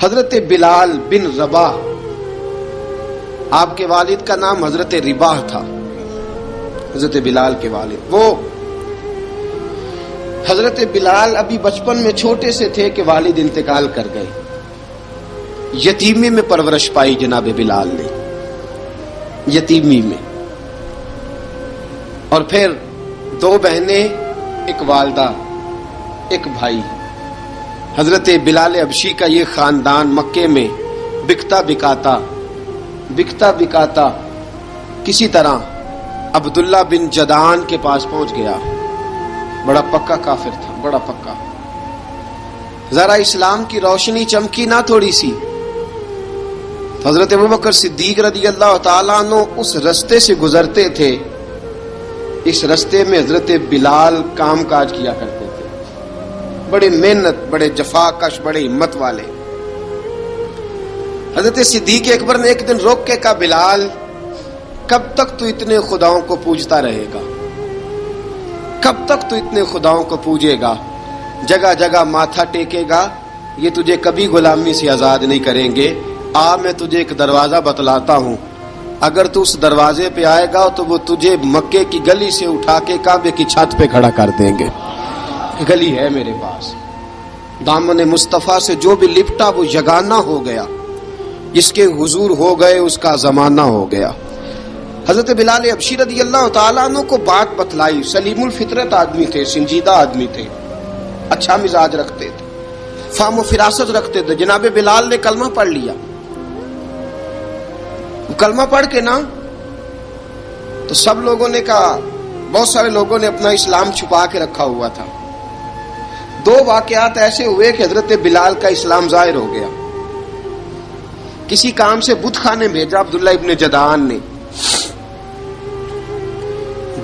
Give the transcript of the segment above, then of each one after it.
حضرت بلال بن رباح، آپ کے والد کا نام حضرت رباح تھا، حضرت بلال کے والد۔ وہ حضرت بلال ابھی بچپن میں چھوٹے سے تھے کہ والد انتقال کر گئے، یتیمی میں پرورش پائی جناب بلال نے، یتیمی میں، اور پھر دو بہنیں، ایک والدہ، ایک بھائی۔ حضرت بلال حبشی کا یہ خاندان مکے میں بکتا بکاتا کسی طرح عبداللہ بن جدعان کے پاس پہنچ گیا۔ بڑا پکا کافر تھا، بڑا پکا۔ ذرا اسلام کی روشنی چمکی نہ تھوڑی سی، حضرت ابوبکر صدیق رضی اللہ تعالیٰ عنہ اس رستے سے گزرتے تھے، اس رستے میں حضرت بلال کام کاج کیا کرتے تھے، بڑے محنت، بڑے جفاکش، بڑے ہمت والے۔ حضرت صدیق اکبر نے ایک دن روک کے کہا، بلال کب تک تو اتنے خداؤں کو پوجتا رہے گا؟ کب تک تو اتنے خداؤں کو پوجے گا، جگہ جگہ ماتھا ٹیکے گا؟ یہ تجھے کبھی غلامی سے آزاد نہیں کریں گے۔ میں تجھے ایک دروازہ بتلاتا ہوں، اگر تو اس دروازے پہ آئے گا تو وہ تجھے مکے کی گلی سے اٹھا کے کعبے کی چھت پہ کھڑا کر دیں گے۔ گلی ہے میرے پاس، دامن مصطفیٰ سے جو بھی لپٹا وہ یگانہ ہو گیا، جس کے حضور ہو گئے اس کا زمانہ ہو گیا۔ حضرت بلال حبشی رضی اللہ تعالیٰ عنہ کو بات بتلائی، سلیم الفطرت آدمی تھے، سنجیدہ آدمی تھے، اچھا مزاج رکھتے تھے، فہم و فراست رکھتے تھے۔ جناب بلال نے کلمہ پڑھ لیا، کلمہ پڑھ کے نا تو سب لوگوں نے کہا، بہت سارے لوگوں نے اپنا اسلام چھپا کے رکھا ہوا تھا۔ دو واقعات ایسے ہوئے کہ حضرت بلال کا اسلام ظاہر ہو گیا۔ کسی کام سے بت خانے بھیجا عبداللہ ابن جدعان نے،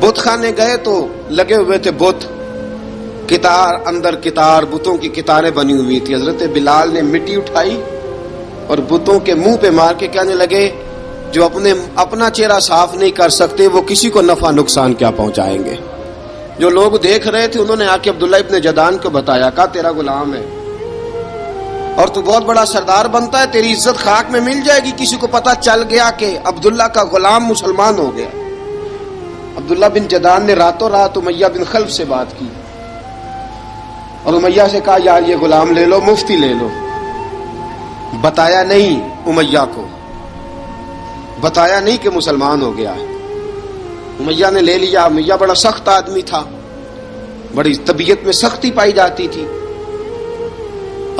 بت خانے گئے تو لگے ہوئے تھے بت، کتار اندر کتار، بتوں کی کتاریں بنی ہوئی تھی۔ حضرت بلال نے مٹی اٹھائی اور بتوں کے منہ پہ مار کے کہنے لگے، جو اپنا چہرہ صاف نہیں کر سکتے وہ کسی کو نفع نقصان کیا پہنچائیں گے۔ جو لوگ دیکھ رہے تھے انہوں نے آ کے عبداللہ ابن جدعان کو بتایا، کہا تیرا غلام ہے اور تو بہت بڑا سردار بنتا ہے، تیری عزت خاک میں مل جائے گی کسی کو پتہ چل گیا کہ عبداللہ کا غلام مسلمان ہو گیا۔ عبداللہ بن جدعان نے راتوں رات امیہ بن خلف سے بات کی اور امیہ سے کہا، یار یہ غلام لے لو، مفتی لے لو۔ بتایا نہیں امیہ کو، بتایا نہیں کہ مسلمان ہو گیا ہے۔ امیہ نے لے لیا۔ امیہ بڑا سخت آدمی تھا، بڑی طبیعت میں سختی پائی جاتی تھی،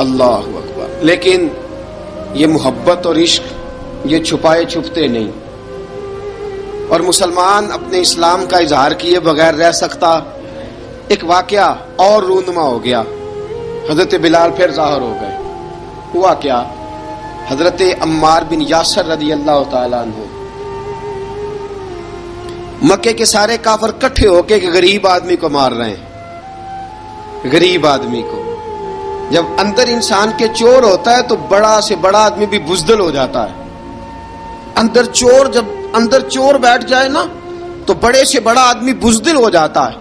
اللہ اکبر، لیکن یہ محبت اور عشق یہ چھپائے چھپتے نہیں، اور مسلمان اپنے اسلام کا اظہار کیے بغیر رہ سکتا۔ ایک واقعہ اور رونما ہو گیا، حضرت بلال پھر ظاہر ہو گئے۔ ہوا کیا؟ حضرت عمار بن یاسر رضی اللہ تعالیٰ عنہ، مکے کے سارے کافر کٹھے ہو کے ایک غریب آدمی کو مار رہے ہیں، غریب آدمی کو۔ جب اندر انسان کے چور ہوتا ہے تو بڑا سے بڑا آدمی بھی بزدل ہو جاتا ہے۔ جب اندر چور بیٹھ جائے نا تو بڑے سے بڑا آدمی بزدل ہو جاتا ہے،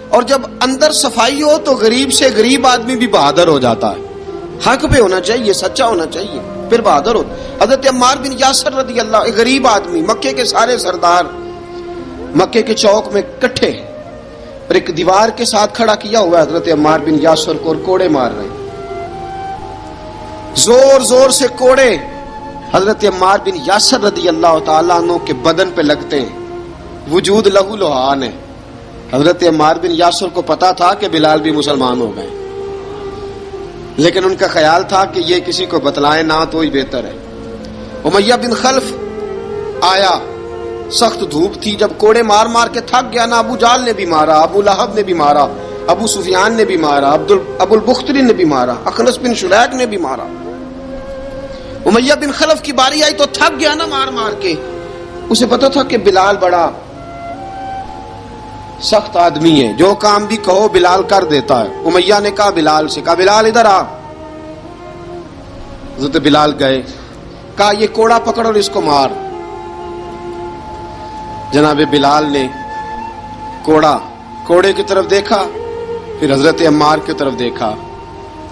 اور جب اندر صفائی ہو تو غریب سے غریب آدمی بھی بہادر ہو جاتا ہے۔ حق پہ ہونا چاہیے، سچا ہونا چاہیے، پھر بہادر ہو۔ حضرت عمار بن یاسر رضی اللہ، ایک غریب آدمی، مکے کے سارے سردار مکے کے چوک میں کٹھے اور ایک دیوار کے ساتھ کھڑا کیا ہوا ہے حضرت عمار بن یاسر کو، اور کوڑے مار رہے ہیں، زور زور سے کوڑے حضرت عمار بن یاسر رضی اللہ تعالیٰ عنہ کے بدن پہ لگتے ہیں، وجود لہو لہان ہے۔ حضرت عمار بن یاسر کو پتا تھا کہ بلال بھی مسلمان ہو گئے، لیکن ان کا خیال تھا کہ یہ کسی کو بتلائیں نہ تو ہی بہتر ہے۔ امیہ بن خلف آیا، سخت دھوپ تھی، جب کوڑے مار مار کے تھک گیا نا، ابو جال نے بھی مارا، ابو لہب نے بھی مارا، ابو سفیان نے بھی مارا، ابو البختری نے بھی مارا، اخنس بن شلیک نے بھی مارا۔ امیہ بن خلف کی باری آئی تو تھک گیا نا مار مار کے، اسے پتا تھا کہ بلال بڑا سخت آدمی ہے، جو کام بھی کہو بلال کر دیتا ہے۔ امیہ نے کہا بلال سے، کہا بلال ادھر آ۔ حضرت بلال گئے، کہا یہ کوڑا پکڑ اور اس کو مار۔ جناب بلال نے کوڑے کی طرف دیکھا، پھر حضرت عمار کی طرف دیکھا،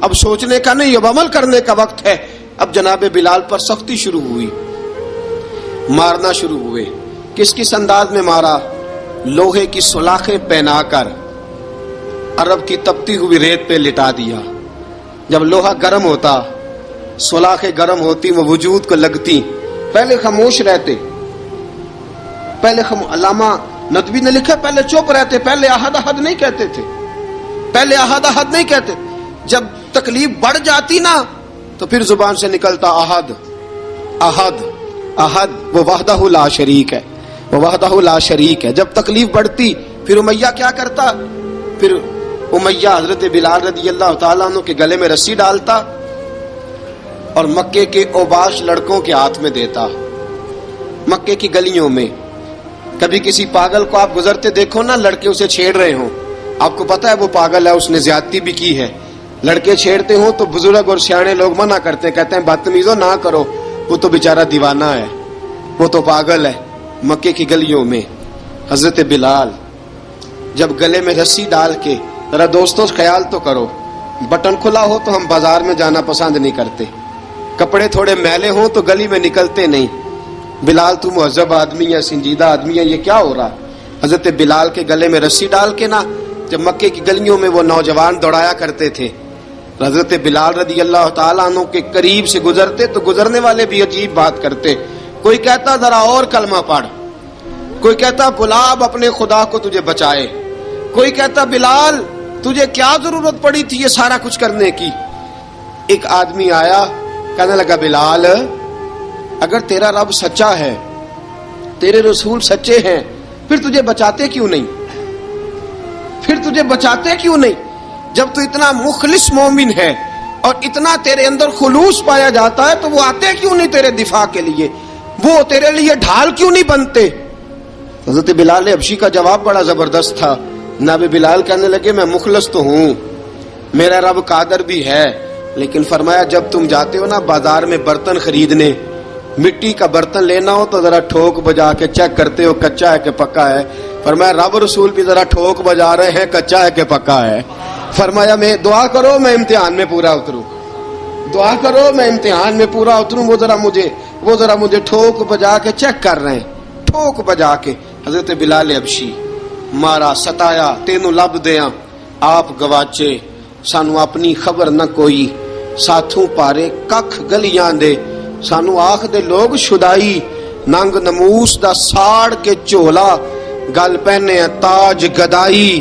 اب سوچنے کا نہیں، اب عمل کرنے کا وقت ہے۔ اب جناب بلال پر سختی شروع ہوئی، مارنا شروع ہوئے۔ کس کس انداز میں مارا؟ لوہے کی سلاخیں پہنا کر عرب کی تپتی ہوئی ریت پہ لٹا دیا۔ جب لوہا گرم ہوتا، سلاخیں گرم ہوتی، وہ وجود کو لگتی، پہلے خاموش رہتے، پہلے علامہ ندوی نے لکھا پہلے چپ رہتے، پہلے احد احد نہیں کہتے تھے، پہلے احد احد نہیں کہتے، جب تکلیف بڑھ جاتی نا تو پھر زبان سے نکلتا احد احد احد، وہ وحدہ لا شریک ہے، وہ وحدہ لا شریک ہے۔ جب تکلیف بڑھتی پھر امیہ کیا کرتا؟ پھر امیہ حضرت بلال رضی اللہ تعالیٰ عنہ کے گلے میں رسی ڈالتا اور مکے کے اوباش لڑکوں کے ہاتھ میں دیتا۔ مکے کی گلیوں میں کبھی کسی پاگل کو آپ گزرتے دیکھو نا، لڑکے اسے چھیڑ رہے ہوں، آپ کو پتا ہے وہ پاگل ہے، اس نے زیادتی بھی کی ہے، لڑکے چھیڑتے ہوں تو بزرگ اور سیانے لوگ منع کرتے ہیں، کہتے ہیں بدتمیزوں نہ کرو، وہ تو بیچارہ دیوانہ ہے، وہ تو پاگل ہے۔ مکے کی گلیوں میں حضرت بلال جب گلے میں رسی ڈال کے، ذرا دوستوں خیال تو کرو، بٹن کھلا ہو تو ہم بازار میں جانا پسند نہیں کرتے، کپڑے تھوڑے میلے ہوں تو گلی میں نکلتے نہیں۔ بلال تو مہذب آدمی ہے، سنجیدہ آدمی ہے، یہ کیا ہو رہا؟ حضرت بلال کے گلے میں رسی ڈال کے نا، جب مکے کی گلیوں میں وہ نوجوان دوڑایا کرتے تھے، حضرت بلال رضی اللہ تعالیٰ عنہ کے قریب سے گزرتے تو گزرنے والے بھی عجیب بات کرتے، کوئی کہتا ذرا اور کلمہ پڑھ، کوئی کہتا بلا اب اپنے خدا کو تجھے بچائے، کوئی کہتا بلال تجھے کیا ضرورت پڑی تھی یہ سارا کچھ کرنے کی۔ ایک آدمی آیا کہنے لگا بلال اگر تیرا رب سچا ہے، تیرے رسول سچے ہیں، پھر تجھے بچاتے کیوں نہیں؟ پھر تجھے بچاتے کیوں نہیں؟ جب تو اتنا مخلص مومن ہے اور اتنا تیرے اندر خلوص پایا جاتا ہے تو وہ آتے کیوں نہیں تیرے دفاع کے لیے؟ وہ تیرے لیے ڈھال کیوں نہیں بنتے؟ حضرت بلال حبشی کا جواب بڑا زبردست تھا۔ جناب بلال کہنے لگے میں مخلص تو ہوں، میرا رب قادر بھی ہے، لیکن فرمایا جب تم جاتے ہو نا بازار میں برتن خریدنے، مٹی کا برتن لینا ہو تو ذرا ٹھوک بجا کے چیک کرتے ہو کچا ہے کہ پکا ہے۔ فرمایا رب رسول بھی ذرا ٹھوک بجا رہے ہیں کچا ہے کہ پکا ہے۔ فرمایا میں دعا کرو میں امتحان میں پورا اتروں، دعا کرو میں امتحان میں پورا اتروں، وہ ذرا مجھے ٹھوک بجا کے چیک کر رہے ہیں، ٹھوک بجا کے۔ حضرت بلال حبشی مارا ستایا تینوں لب دیاں آپ گواچے، سانو اپنی خبر نہ کوئی، ساتھوں پارے ککھ گلیاں دے، سانو آخ دے لوگ شدائی، ننگ نموس دا ساڑ کے چولا، گل پہنے تاج گدائی،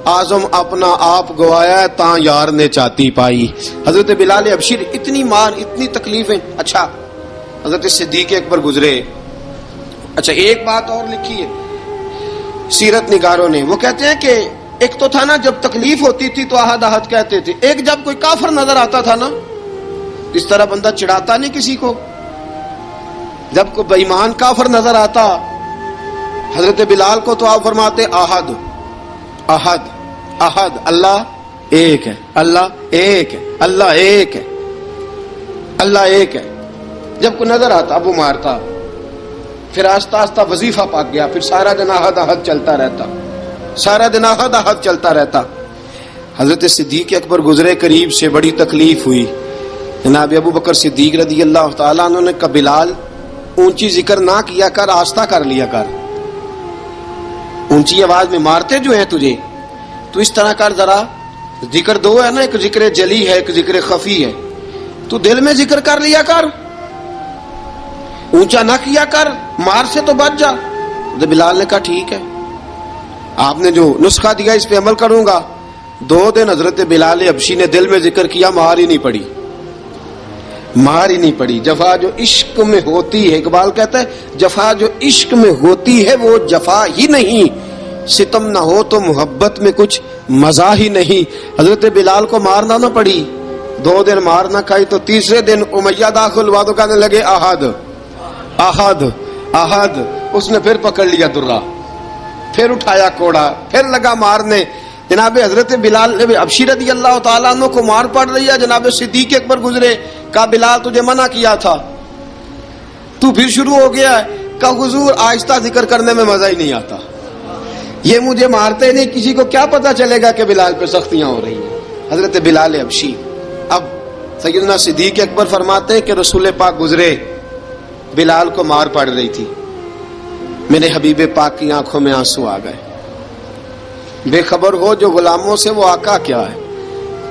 آزم اپنا آپ گوایا ہے تاں یار نے چاتی پائی۔ حضرت بلال حبشی اتنی مار اتنی تکلیفیں۔ اچھا حضرت صدیق اکبر گزرے۔ اچھا ایک بات اور لکھی ہے سیرت نگاروں نے، وہ کہتے ہیں کہ ایک تو تھا نا جب تکلیف ہوتی تھی تو احد احد کہتے تھے، ایک جب کوئی کافر نظر آتا تھا نا اس طرح بندہ چڑھاتا نہیں کسی کو، جب کوئی بے ایمان کافر نظر آتا حضرت بلال کو تو آپ فرماتے احد احد احد، اللہ ایک ہے، اللہ ایک ہے، اللہ ایک ہے، اللہ ایک ہے۔ جب کوئی نظر آتا اب وہ مارتا، پھر آہستہ آہستہ وظیفہ پاک گیا، پھر سارا دن احد احد چلتا رہتا، سارا دن احد احد چلتا رہتا۔ حضرت صدیق اکبر گزرے قریب سے، بڑی تکلیف ہوئی۔ جناب ابو بکر صدیق رضی اللہ تعالیٰ عنہ نے کہا بلال اونچی ذکر نہ کیا کر، آہستہ کر لیا کر، اونچی آواز میں مارتے جو ہیں تجھے تو اس طرح کر، ذرا ذکر دو ہے نا، ایک ذکر جلی ہے ایک ذکر خفی ہے، تو دل میں ذکر کر لیا کر، اونچا نہ کیا کر، مار سے تو بچ جا۔ تو بلال نے کہا ٹھیک ہے، آپ نے جو نسخہ دیا اس پہ عمل کروں گا۔ 2 دن حضرت بلال حبشی نے دل میں ذکر کیا، مار ہی نہیں پڑی، مار ہی نہیں پڑی۔ جفا جو عشق میں ہوتی ہے، اقبال کہتا ہے جفا جو عشق میں ہوتی ہے وہ جفا ہی نہیں، ستم نہ ہو تو محبت میں کچھ مزہ ہی نہیں۔ حضرت بلال کو مارنا نہ پڑی، 2 دن مار نہ کھائی، تو تیسرے دن امیہ داخل ہوا تو کہنے لگے احد احد احد، اس نے پھر پکڑ لیا درہ، پھر اٹھایا کوڑا، پھر لگا مارنے۔ جناب حضرت بلال حبشی رضی اللہ تعالیٰ عنہ کو مار پڑ رہی ہے، جناب صدیق اکبر گزرے، کہا بلال تجھے منع کیا تھا، تو پھر شروع ہو گیا ہے۔ کہا حضور آہستہ ذکر کرنے میں مزہ ہی نہیں آتا، یہ مجھے مارتے نہیں، کسی کو کیا پتا چلے گا کہ بلال پہ سختیاں ہو رہی ہیں۔ حضرت بلال حبشی سیدنا صدیق اکبر فرماتے ہیں کہ رسول پاک گزرے، بلال کو مار پڑ رہی تھی، میرے حبیب پاک کی آنکھوں میں آنسو آ گئے۔ بے خبر ہو جو غلاموں سے وہ آقا کیا ہے،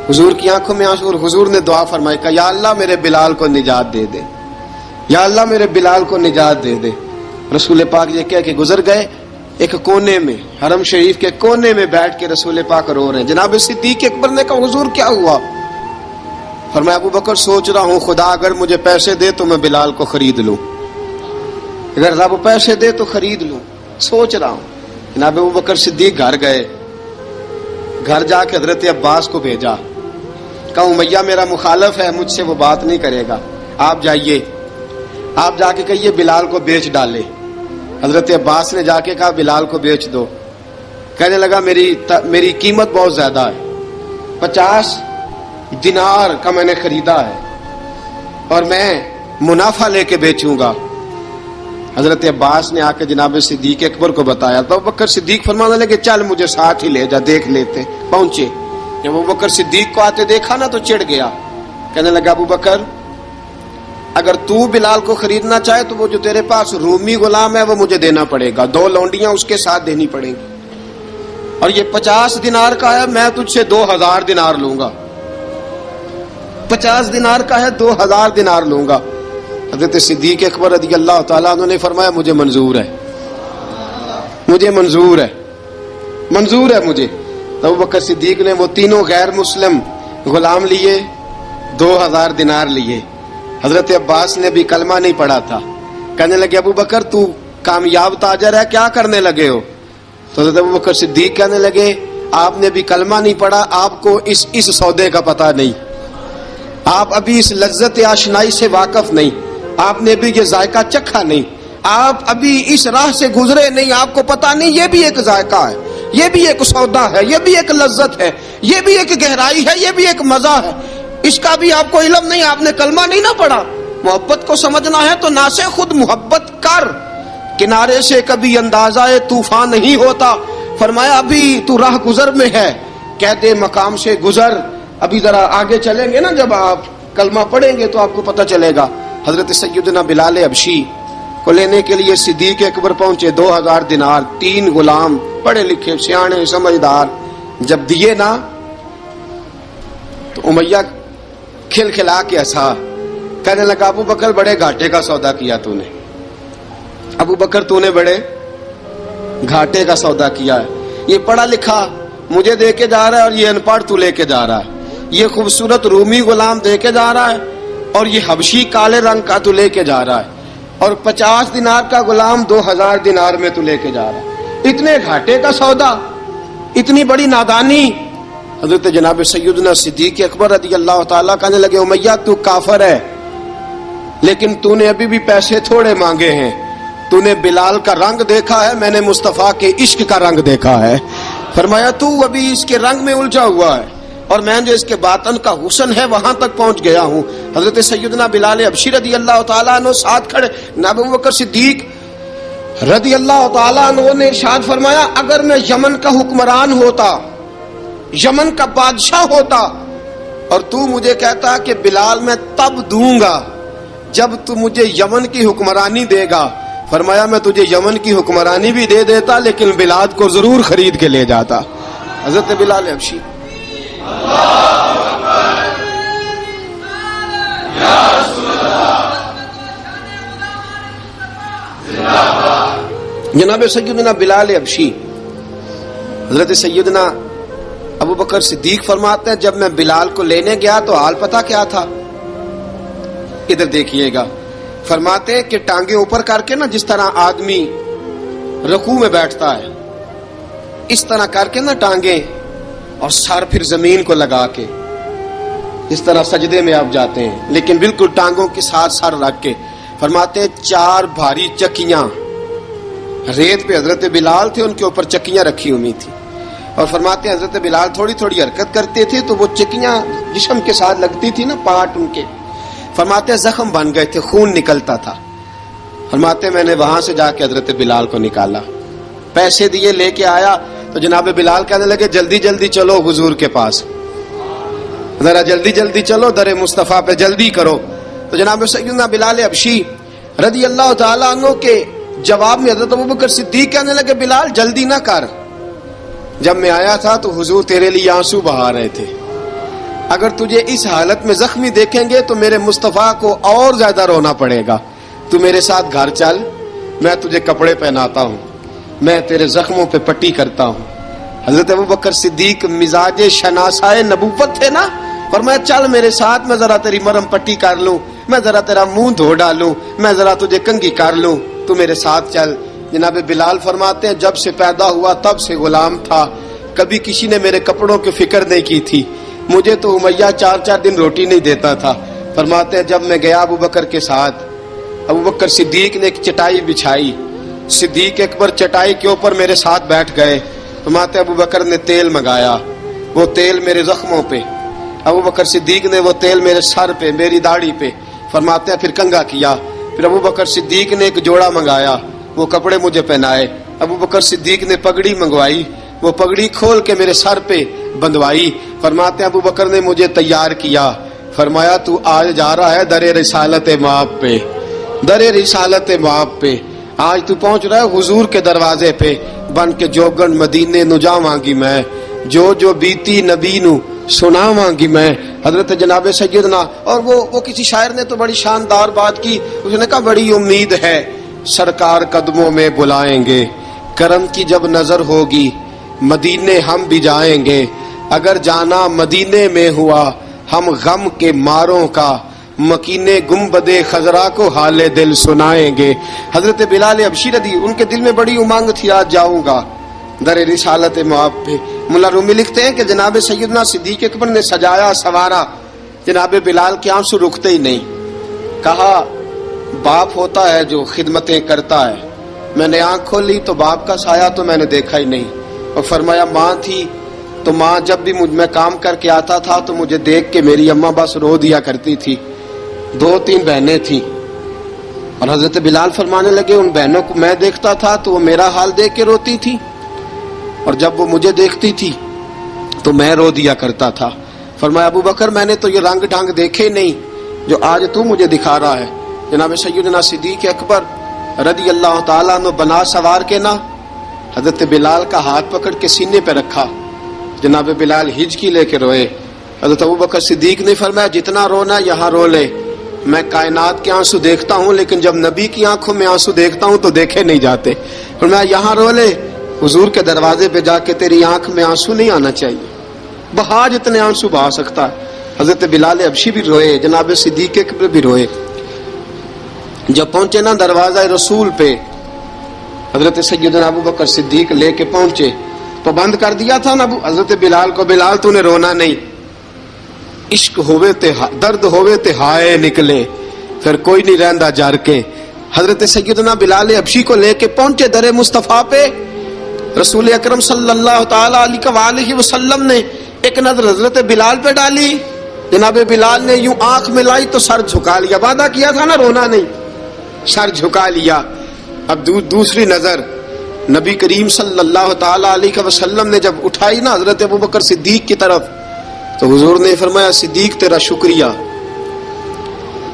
حضور کی آنکھوں میں آنسو، اور حضور نے دعا فرمائی کہ یا اللہ میرے بلال کو نجات دے دے، یا اللہ میرے بلال کو نجات دے دے۔ رسول پاک یہ کہہ کے گزر گئے، ایک کونے میں، حرم شریف کے کونے میں بیٹھ کے رسول پاک رو رہے ہیں۔ جناب صدیق اکبر نے کہا حضور کیا ہوا؟ فرمایا ابو بکر سوچ رہا ہوں خدا اگر مجھے پیسے دے تو میں بلال کو خرید لوں، اگر رب پیسے دے تو خرید لوں، سوچ رہا ہوں۔ جناب ابو بکر صدیق گھر گئے، گھر جا کے حضرت عباس کو بھیجا، کہا امیہ میرا مخالف ہے، مجھ سے وہ بات نہیں کرے گا، آپ جائیے، آپ جا کے کہیے بلال کو بیچ ڈالے۔ حضرت عباس نے جا کے کہا بلال کو بیچ دو۔ کہنے لگا میری قیمت بہت زیادہ ہے، 50 دینار کا میں نے خریدا ہے اور میں منافع لے کے بیچوں گا۔ حضرت عباس نے آ کے جناب صدیق اکبر کو بتایا تو ابو بکر صدیق فرمانے لگے چل مجھے ساتھ ہی لے جا، دیکھ لیتے۔ پہنچے، جب ابو بکر صدیق کو آتے دیکھا نا تو چڑ گیا، کہنے لگا ابو بکر اگر تو بلال کو خریدنا چاہے تو وہ جو تیرے پاس رومی غلام ہے وہ مجھے دینا پڑے گا، 2 لونڈیاں اس کے ساتھ دینی پڑیں گی، اور یہ 50 دینار کا ہے، میں تجھ سے 2000 دینار لوں گا، 50 دینار کا ہے 2000 دینار لوں گا۔ حضرت صدیق اکبر رضی اللہ تعالیٰ عنہ نے فرمایا مجھے منظور ہے، مجھے منظور ہے، منظور ہے مجھے۔ تو ابو بکر صدیق نے وہ تینوں غیر مسلم غلام لیے، 2000 دینار لیے۔ حضرت عباس نے بھی کلمہ نہیں پڑھا تھا، کہنے لگے ابو بکر تو کامیاب تاجر ہے، کیا کرنے لگے ہو؟ تو حضرت ابو بکر صدیق کہنے لگے آپ نے بھی کلمہ نہیں پڑھا، آپ کو اس سودے کا پتہ نہیں، آپ ابھی اس لذت آشنائی سے واقف نہیں، آپ نے بھی یہ ذائقہ چکھا نہیں، آپ ابھی اس راہ سے گزرے نہیں، آپ کو پتہ نہیں یہ بھی ایک ذائقہ ہے، یہ بھی ایک سودا ہے، یہ بھی ایک لذت ہے، یہ بھی ایک گہرائی ہے، یہ بھی ایک مزہ ہے، اس کا بھی آپ کو علم نہیں، آپ نے کلمہ نہیں نہ پڑھا۔ محبت کو سمجھنا ہے تو نہ سے خود محبت کر، کنارے سے کبھی اندازہ طوفان نہیں ہوتا۔ فرمایا ابھی تو راہ گزر میں ہے، کہہ دے مقام سے گزر، ابھی ذرا آگے چلیں گے نا، جب آپ کلمہ پڑھیں گے تو آپ کو پتہ چلے گا۔ حضرت سیدنا بلال حبشی کو لینے کے لیے صدیق اکبر پہنچے، 2000 دینار، 3 غلام پڑھے لکھے سیانے سمجھدار، جب دیے نا تو امیہ کھل کھلا کے ہنسا، کہنے لگا ابو بکر بڑے گھاٹے کا سودا کیا تو نے، ابو بکر تو نے بڑے گھاٹے کا سودا کیا ہے، یہ پڑھا لکھا مجھے دے کے جا رہا ہے اور یہ ان پڑھ تو لے کے جا رہا ہے، یہ خوبصورت رومی غلام دے کے جا رہا ہے اور یہ حبشی کالے رنگ کا تو لے کے جا رہا ہے، اور 50 دینار کا غلام 2000 دینار میں تو لے کے جا رہا ہے، اتنے گھاٹے کا سودا، اتنی بڑی نادانی۔ حضرت جناب سیدنا صدیق اکبر رضی اللہ تعالیٰ کہنے لگے امیہ تو کافر ہے، لیکن تو نے ابھی بھی پیسے تھوڑے مانگے ہیں، تو نے بلال کا رنگ دیکھا ہے، میں نے مصطفیٰ کے عشق کا رنگ دیکھا ہے۔ فرمایا تو ابھی اس کے رنگ میں الجھا ہوا ہے، اور میں جو اس کے باطن کا حسن ہے وہاں تک پہنچ گیا ہوں۔ حضرت سیدنا بلال حبشی رضی اللہ تعالیٰ عنہ ساتھ کھڑے، جناب ابو بکر صدیق رضی اللہ تعالیٰ عنہ نے ارشاد فرمایا اگر میں یمن کا حکمران ہوتا، یمن کا بادشاہ ہوتا، اور تو مجھے کہتا کہ بلال میں تب دوں گا جب تو مجھے یمن کی حکمرانی دے گا، فرمایا میں تجھے یمن کی حکمرانی بھی دے دیتا لیکن بلال کو ضرور خرید کے لے جاتا۔ حضرت بلال حبشی جناب سیدنا بلال حبشی، حضرت سیدنا ابو بکر صدیق فرماتے ہیں جب میں بلال کو لینے گیا تو حال پتہ کیا تھا؟ ادھر دیکھیے گا، فرماتے ہیں کہ ٹانگیں اوپر کر کے نا جس طرح آدمی رکوع میں بیٹھتا ہے اس طرح کر کے نا ٹانگیں، اور سر پھر زمین کو لگا کے اس طرح سجدے میں آپ جاتے ہیں، لیکن بالکل ٹانگوں کے ساتھ سر رکھ کے۔ فرماتے ہیں 4 بھاری چکیاں ریت پہ حضرت بلال تھے، ان کے اوپر چکیاں رکھی ہوئی تھی، اور فرماتے ہیں حضرت بلال تھوڑی تھوڑی حرکت کرتے تھے تو وہ چکیاں جسم کے ساتھ لگتی تھی نا، پارٹ ان کے، فرماتے ہیں زخم بن گئے تھے، خون نکلتا تھا۔ فرماتے ہیں میں نے وہاں سے جا کے حضرت بلال کو نکالا، پیسے دیے، لے کے آیا تو جناب بلال کہنے لگے جلدی جلدی چلو حضور کے پاس، ذرا جلدی جلدی چلو، در مصطفیٰ پہ جلدی کرو۔ تو جناب سیدنا بلال حبشی رضی اللہ تعالیٰ عنہ کے جواب میں حضرت ابوبکر صدیق کہنے لگے بلال جلدی نہ کر، جب میں آیا تھا تو حضور تیرے لیے آنسو بہا رہے تھے، اگر تجھے اس حالت میں زخمی دیکھیں گے تو میرے مصطفیٰ کو اور زیادہ رونا پڑے گا، تو میرے ساتھ گھر چل، میں تجھے کپڑے پہناتا ہوں، میں تیرے زخموں پہ پٹی کرتا ہوں۔ حضرت ابوبکر صدیق مزاج شناسائے نبوت تھے نا، فرمایا چل میرے ساتھ، میں ذرا تیری مرہم پٹی کر لوں، میں ذرا تیرا منہ دھو ڈالوں، میں ذرا تجھے کنگھی کر لوں، تو میرے ساتھ چل۔ جناب بلال فرماتے ہیں جب سے پیدا ہوا تب سے غلام تھا، کبھی کسی نے میرے کپڑوں کی فکر نہیں کی تھی، مجھے تو امیہ 4 دن روٹی نہیں دیتا تھا۔ فرماتے ہیں جب میں گیا ابوبکر کے ساتھ، ابوبکر صدیق نے ایک چٹائی بچھائی، صدیق اکبر چٹائی کے اوپر میرے ساتھ بیٹھ گئے۔ فرماتے ہیں ابوبکر نے تیل منگایا، وہ تیل میرے زخموں پہ، ابوبکر صدیق نے وہ تیل میرے سر پہ، میری داڑھی پہ، فرماتے ہیں پھر کنگھا کیا، پھر ابوبکر صدیق نے ایک جوڑا منگایا، وہ کپڑے مجھے پہنائے، ابوبکر صدیق نے پگڑی منگوائی، وہ پگڑی کھول کے میرے سر پہ بندھوائی۔ فرماتے ہیں ابوبکر نے مجھے تیار کیا، فرمایا تو آج جا رہا ہے در رسالت مآب پہ، در رسالت مآب پہ، آج تو پہنچ رہا ہے حضور کے دروازے پہ، بن کے جوگن مدینے نو جاواں گی میں، جو بیتی نبی نو سناواں گی میں۔ حضرت جناب سیدنا، اور وہ کسی شاعر نے تو بڑی شاندار بات کی، اس نے کہا بڑی امید ہے سرکار قدموں میں بلائیں گے، کرم کی جب نظر ہوگی مدینے ہم بھی جائیں گے، اگر جانا مدینے میں ہوا ہم غم کے ماروں کا، مکینے گنبد خضرا کو حال دل سنائیں گے۔ حضرت بلال حبشی رضی ان کے دل میں بڑی امنگ تھی، آج جاؤں گا در رسالت مآب پہ۔ ملا رومی لکھتے ہیں کہ جناب سیدنا صدیق اکبر نے سجایا سوارا، جناب بلال کے آنسو رکتے ہی نہیں، کہا باپ ہوتا ہے جو خدمتیں کرتا ہے، میں نے آنکھ کھولی تو باپ کا سایہ تو میں نے دیکھا ہی نہیں، اور فرمایا ماں تھی تو ماں جب بھی میں کام کر کے آتا تھا تو مجھے دیکھ کے میری اماں بس رو دیا کرتی تھی، 2-3 بہنیں تھیں، اور حضرت بلال فرمانے لگے ان بہنوں کو میں دیکھتا تھا تو وہ میرا حال دیکھ کے روتی تھی، اور جب وہ مجھے دیکھتی تھی تو میں رو دیا کرتا تھا۔ فرمایا ابوبکر میں نے تو یہ رنگ ڈھنگ دیکھے نہیں جو آج تو مجھے دکھا رہا ہے۔ جناب سیدنا صدیق اکبر رضی اللہ تعالیٰ عنہ بنا سوار کے نا حضرت بلال کا ہاتھ پکڑ کے سینے پہ رکھا، جناب بلال ہجکی لے کے روئے۔ حضرت ابوبکر صدیق نے فرمایا جتنا رونا یہاں رو لے، میں کائنات کے آنسو دیکھتا ہوں لیکن جب نبی کی آنکھوں میں آنسو دیکھتا ہوں تو دیکھے نہیں جاتے، فرمایا یہاں رو لے، حضور کے دروازے پہ جا کے تیری آنکھ میں آنسو نہیں آنا چاہیے، بہا جتنے آنسو بہا سکتا ہے۔ حضرت بلال حبشی بھی روئے، جناب صدیق اکبر بھی روئے۔ جب پہنچے نا دروازہ رسول پہ، حضرت سیدنا ابوبکر صدیق لے کے پہنچے تو بند کر دیا تھا نا حضرت بلال کو، بلال تو نے رونا نہیں، عشق ہوئے تے درد ہوئے تے ہائے نکلے، پھر کوئی نہیں رہندا جار کے۔ حضرت سیدنا بلال حبشی کو لے کے پہنچے در مصطفیٰ پہ، رسول اکرم صلی اللہ تعالی علیہ وسلم نے ایک نظر حضرت بلال پہ ڈالی، جناب بلال نے یوں آنکھ ملائی تو سر جھکا لیا، وعدہ کیا تھا نا رونا نہیں، سر جھکا لیا۔ اب دوسری نظر نبی کریم صلی اللہ تعالی علیہ وسلم نے جب اٹھائی نا حضرت ابوبکر صدیق کی طرف تو حضور نے فرمایا صدیق تیرا شکریہ،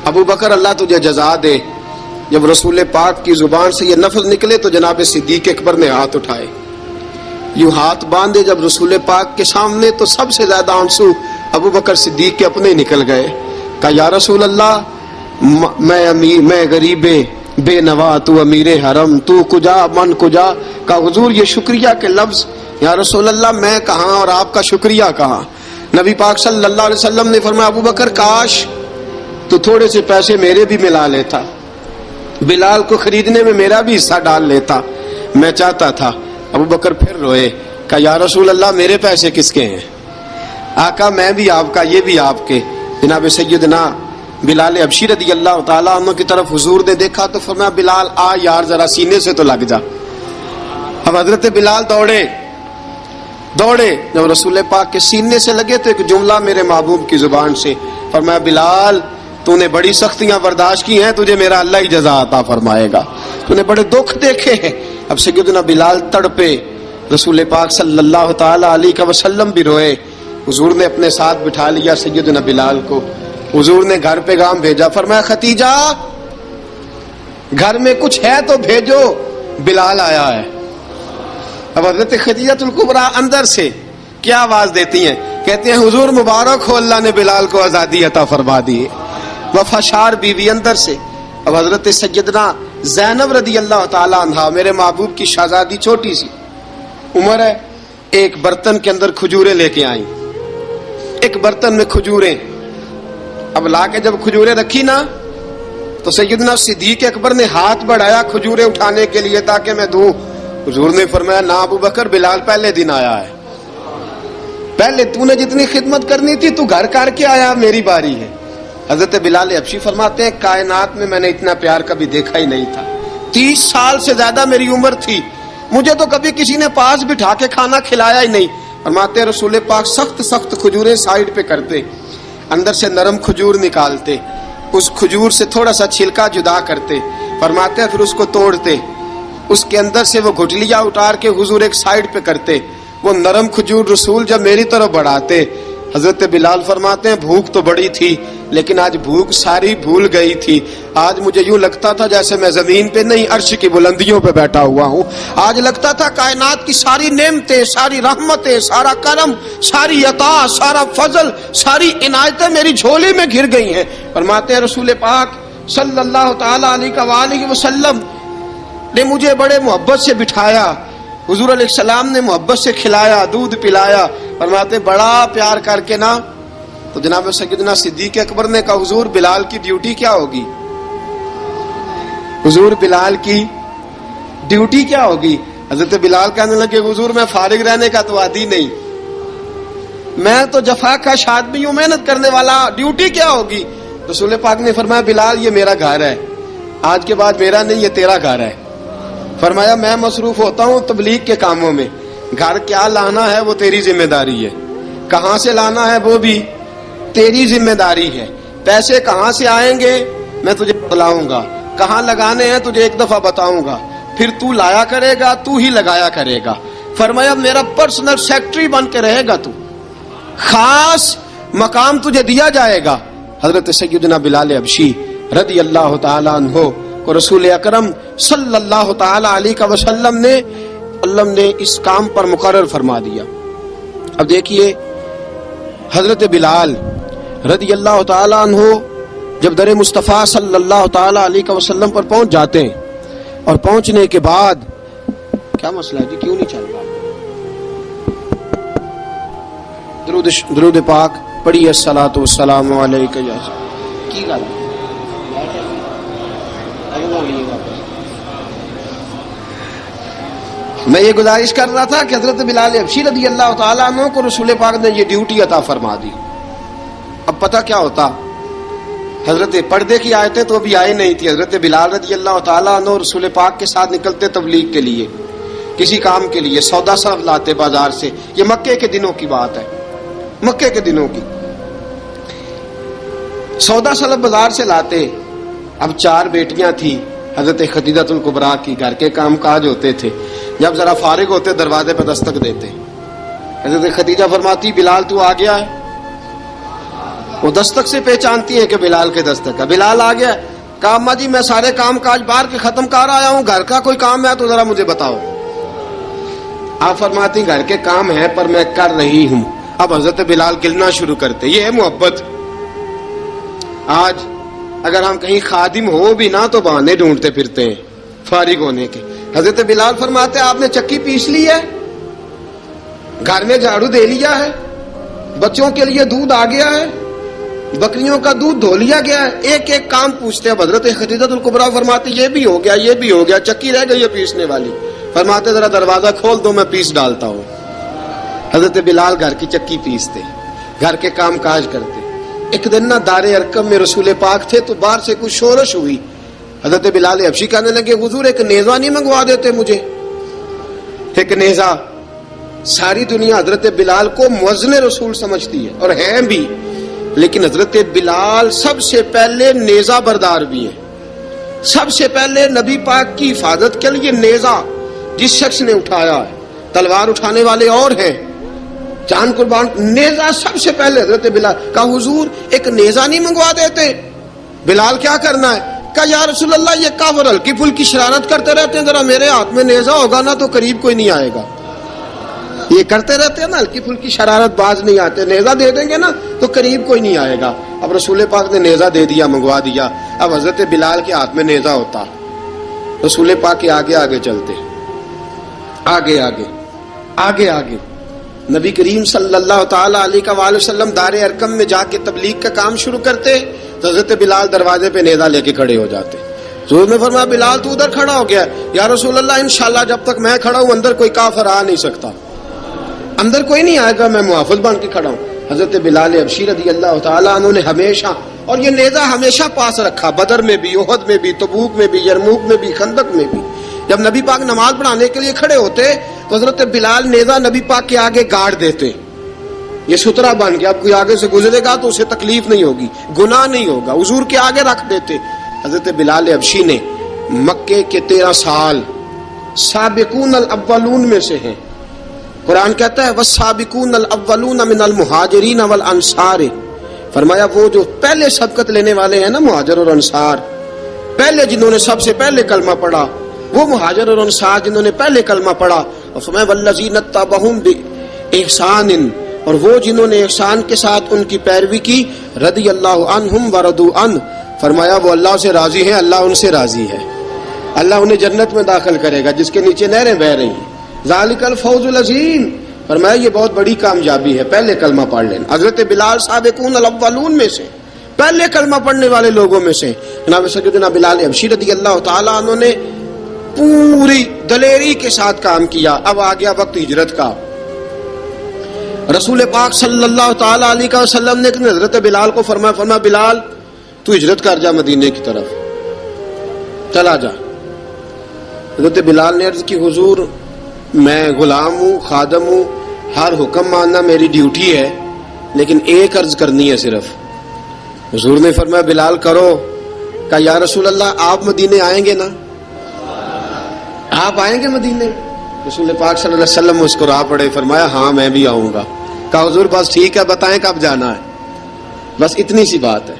ابوبکر اللہ تجھے جزا دے۔ جب رسول پاک کی زبان سے یہ لفظ نکلے تو جناب صدیق اکبر نے ہاتھ اٹھائے، یوں ہاتھ باندھے جب رسول پاک کے سامنے تو سب سے زیادہ آنسو ابوبکر صدیق کے اپنے نکل گئے۔ کہا یا رسول اللہ میں غریب بے نوا، تو امیر حرم، تو کجا من کجا۔ کہا حضور یہ شکریہ کے لفظ، یا رسول اللہ میں کہاں اور آپ کا شکریہ کہاں۔ نبی پاک صلی اللہ علیہ وسلم نے فرمایا ابوبکر کاش تو تھوڑے سے پیسے میرے بھی ملا لیتا، بلال کو خریدنے میں میرا بھی حصہ ڈال لیتا، میں چاہتا تھا۔ ابوبکر پھر روئے، کہا یا رسول اللہ میرے پیسے کس کے ہیں؟ آقا میں بھی آپ کا، یہ بھی آپ کے۔ جناب سیدنا بلال حبشی رضی اللہ تعالیٰ عنہ کی طرف حضور نے دیکھا تو فرمایا بلال آ یار ذرا سینے سے تو لگ جا۔ اب حضرت بلال دوڑے، جب رسول پاک کے سینے سے لگے تو ایک جملہ میرے محبوب کی زبان سے، فرمایا بلال تو نے بڑی سختیاں برداشت کی ہیں، تجھے میرا اللہ ہی جزا عطا فرمائے گا، تو نے بڑے دکھ دیکھے ہیں۔ اب سیدنا بلال تڑپے، رسول پاک صلی اللہ تعالی علیہ وسلم بھی روئے، حضور نے اپنے ساتھ بٹھا لیا سیدنا بلال کو. حضور نے گھر پیغام بھیجا, فرمایا ختیجہ گھر میں کچھ ہے تو بھیجو, بلال آیا ہے. اب حضرت خدیجہ الکبریٰ اندر سے کیا آواز دیتی ہیں, کہتے ہیں حضور مبارک ہو, اللہ نے بلال کو آزادی عطا فرما دی. وفاشار بیوی اندر سے. اب حضرت سیدنا زینب رضی اللہ تعالی عنہا, میرے محبوب کی شہزادی, چھوٹی سی عمر ہے, ایک برتن کے اندر کھجوریں لے کے آئیں, ایک برتن میں کھجوریں. اب لا کے جب کھجوریں رکھی نا تو سیدنا صدیق اکبر نے ہاتھ بڑھایا کھجوریں اٹھانے کے لیے تاکہ میں دوں. حضور نے فرمایا نہ ابو بکر, بلال پہلے دن آیا ہے, پہلے تو نے جتنی خدمت کرنی تھی تو گھر کر کے آیا, میری باری ہے. حضرت بلال حبشی فرماتے ہیں کائنات میں میں نے اتنا پیار کبھی دیکھا ہی نہیں تھا. 30 سال سے زیادہ میری عمر تھی, مجھے تو کبھی کسی نے پاس بٹھا کے کھانا کھلایا ہی نہیں. فرماتے رسول پاک سخت سخت کھجوریں سائڈ پہ کرتے, اندر سے نرم کھجور نکالتے, اس کھجور سے تھوڑا سا چھلکا جدا کرتے. فرماتے پھر اس کو توڑتے, اس کے اندر سے وہ گھٹلیاں اتار کے حضور ایک سائڈ پہ کرتے. وہ نرم کھجور رسول جب میری طرف بڑھاتے, حضرت بلال فرماتے ہیں بھوک تو بڑی تھی لیکن آج بھوک ساری بھول گئی تھی. آج مجھے یوں لگتا تھا جیسے میں زمین پہ نہیں عرش کی بلندیوں پہ بیٹھا ہوا ہوں. آج لگتا تھا کائنات کی ساری نعمتیں, ساری رحمتیں, سارا کرم, ساری عطا, سارا فضل, ساری عنایتیں میری جھولی میں گر گئی ہیں. فرماتے ہیں رسول پاک صلی اللہ تعالی علیہ وآلہ وسلم نے مجھے بڑے محبت سے بٹھایا, حضور علیہ السلام نے محبت سے کھلایا, دودھ پلایا. فرماتے بڑا پیار کر کے نا, تو جناب سیدنا صدیق اکبر نے کہا حضور بلال کی ڈیوٹی کیا ہوگی, حضور بلال کی ڈیوٹی کیا ہوگی. حضرت بلال کہنے لگے حضور میں فارغ رہنے کا تو عادی نہیں, میں تو جفا کش آدمی ہوں, محنت کرنے والا, ڈیوٹی کیا ہوگی. رسول پاک نے فرمایا بلال یہ میرا گھر ہے, آج کے بعد میرا نہیں یہ تیرا گھر ہے. فرمایا میں مصروف ہوتا ہوں تبلیغ کے کاموں میں, گھر کیا لانا ہے وہ تیری ذمہ داری ہے, کہاں سے لانا ہے وہ بھی تیری ذمہ داری ہے, پیسے کہاں سے آئیں گے میں تجھے بتلاؤں گا, کہاں لگانے ہیں تجھے ایک دفعہ بتاؤں گا, پھر تو لایا کرے گا, تو ہی لگایا کرے گا. فرمایا میرا پرسنل سیکٹری بن کے رہے گا, تو خاص مقام تجھے دیا جائے گا. حضرت سیدنا بلال حبشی رضی اللہ تعالی عنہ کو رسول اکرم صلی اللہ تعالی علیہ وسلم نے اس کام پر مقرر فرما دیا. اب دیکھیے حضرت بلال رضی اللہ تعالی عنہ جب در مصطفیٰ صلی اللہ تعالی علیہ وسلم پر پہنچ جاتے ہیں, اور پہنچنے کے بعد کیا مسئلہ ہے جی, کیوں نہیں چل رہا, درود پاک پڑھیے الصلاۃ والسلام علیک یا کی گل میں یہ گزارش کر رہا تھا کہ حضرت بلال حبشی رضی اللہ تعالیٰ عنہ کو رسول پاک نے یہ ڈیوٹی عطا فرما دی. اب پتہ کیا ہوتا, حضرت پردے کی آیتیں تو ابھی آئی نہیں تھی. حضرت بلال رضی اللہ تعالیٰ عنہ رسول پاک کے ساتھ نکلتے تبلیغ کے لیے, کسی کام کے لیے, سودا صرف لاتے بازار سے. یہ مکے کے دنوں کی بات ہے, مکے کے دنوں کی. سودا صرف بازار سے لاتے. اب 4 بیٹیاں تھیں حضرت خدیجہ الکبریٰ کی, گھر کے کام کاج ہوتے تھے. جب ذرا فارغ ہوتے دروازے پہ دستک دیتے. حضرت خدیجہ فرماتی بلال تو آ گیا ہے. وہ دستک سے پہچانتی ہے کہ بلال کے دستک ہے, بلال آ گیا. کہا اماں جی میں سارے کام کاج باہر کے ختم کر آیا ہوں, گھر کا کوئی کام ہے تو ذرا مجھے بتاؤ. آپ فرماتی گھر کے کام ہے پر میں کر رہی ہوں. اب حضرت بلال گلنا شروع کرتے. یہ ہے محبت. آج اگر ہم کہیں خادم ہو بھی نہ تو بہانے ڈھونڈتے پھرتے ہیں فارغ ہونے کے. حضرت بلال فرماتے آپ نے چکی پیس لی ہے, گھر میں جھاڑو دے لیا ہے, بچوں کے لیے دودھ آ گیا ہے, بکریوں کا دودھ دھو لیا گیا ہے, ایک ایک کام پوچھتے. اب حضرت خدیجہ الکبریٰ فرماتے یہ بھی ہو گیا, یہ بھی ہو گیا, چکی رہ گئی ہے پیسنے والی. فرماتے ذرا دروازہ کھول دو میں پیس ڈالتا ہوں. حضرت بلال گھر کی چکی پیستے, گھر کے کام کاج کرتے. ایک دن نہ دار ارقم میں رسول پاک تھے تو باہر سے کچھ شورش ہوئی. حضرت بلال حبشی کہنے لگے حضور ایک نیزہ نہیں منگوا دیتے مجھے. ایک نیزہ. ساری دنیا حضرت بلال کو مؤذن رسول سمجھتی ہے اور ہیں بھی, لیکن حضرت بلال سب سے پہلے نیزہ بردار بھی ہیں. سب سے پہلے نبی پاک کی حفاظت کے لیے نیزہ جس شخص نے اٹھایا ہے, تلوار اٹھانے والے اور ہیں, جان قربان. نیزہ سب سے پہلے حضرت بلال کہا حضور ایک نیزہ نہیں منگوا دیتے؟ بلال کیا کرنا ہے؟ کہا یا رسول اللہ یہ کافر ہلکی پھلکی شرارت کرتے رہتے ہیں، ذرا میرے ہاتھ میں نیزہ ہوگا نا تو قریب کوئی نہیں آئے گا. یہ کرتے رہتے ہیں نا ہلکی پھلکی شرارت، باز نہیں آتے، نیزہ دے دیں گے نا تو قریب کوئی نہیں آئے گا. اب رسول پاک نے نیزہ دے دیا، منگوا دیا. اب حضرت بلال کے ہاتھ میں نیزہ ہوتا، رسول پاک کے آگے آگے چلتے، آگے آگے آگے آگے. نبی کریم صلی اللہ تعالی علیہ وآلہ وسلم دار ارقم میں جا کے تبلیغ کا کام شروع کرتے تو حضرت بلال دروازے پہ نیزہ لے کے کھڑے ہو جاتے. حضور نے فرمایا بلال تو ادھر کھڑا ہو گیا. یا رسول اللہ انشاءاللہ جب تک میں کھڑا ہوں اندر کوئی کافر آ نہیں سکتا، اندر کوئی نہیں آئے گا، میں محافظ بن کے کھڑا ہوں. حضرت بلال حبشی رضی اللہ تعالیٰ عنہ نے ہمیشہ، اور یہ نیزہ ہمیشہ پاس رکھا، بدر میں بھی، احد میں بھی، تبوک میں بھی، یرموک میں بھی، خندق میں بھی. جب نبی پاک نماز پڑھانے کے لیے کھڑے ہوتے تو حضرت بلال نیزہ نبی پاک کے آگے گاڑ دیتے. یہ سترا بن گیا، اب کوئی آگے سے گزرے گا تو اسے تکلیف نہیں ہوگی، گناہ نہیں ہوگا، حضور کے آگے رکھ دیتے. حضرت بلال حبشی نے مکے کے 13 سال سابقون الاولون میں سے ہیں. قرآن کہتا ہے والسابقون الاولون من المہاجرین والانصار، فرمایا وہ جو پہلے سبقت لینے والے ہیں نا مہاجر اور انصار، پہلے جنہوں نے سب سے پہلے کلمہ پڑھا، وہ مہاجر اور انصار جنہوں نے پہلے کلمہ پڑھا. اور فرمایا والذین اتبعوہم باحسان، اور وہ جنہوں نے احسان کے ساتھ ان کی پیروی کی، رضی اللہ عنہم ورضوا عنہ، فرمایا وہ اللہ سے راضی ہیں، اللہ ان سے راضی ہے، اللہ انہیں جنت میں داخل کرے گا جس کے نیچے نہریں بہہ رہی ہیں. ذالک الفوز العظیم، فرمایا یہ بہت بڑی کامیابی ہے، پہلے کلمہ پڑھ لینا. حضرت بلال سابقون الاولون میں سے، پہلے کلمہ پڑھنے والے لوگوں میں سے. جناب سیدنا بلال حبشی رضی اللہ تعالیٰ عنہ نے پوری دلیری کے ساتھ کام کیا. اب آ گیا وقت ہجرت کا. رسول پاک صلی اللہ تعالی علیہ وسلم نے حضرت بلال کو فرمایا بلال تو ہجرت کر جا مدینے کی طرف، چلا جا. حضرت بلال نے عرض کی حضور میں غلام ہوں، خادم ہوں، ہر حکم ماننا میری ڈیوٹی ہے، لیکن ایک عرض کرنی ہے صرف. حضور نے فرمایا بلال کرو. کہا یا رسول اللہ آپ مدینے آئیں گے نا؟ آپ آئیں گے مدینے؟ رسول پاک صلی اللہ علیہ وسلم مسکرا پڑے، فرمایا ہاں میں بھی آؤں گا. کہا حضور بس ٹھیک ہے، بتائیں کب جانا ہے، بس اتنی سی بات ہے.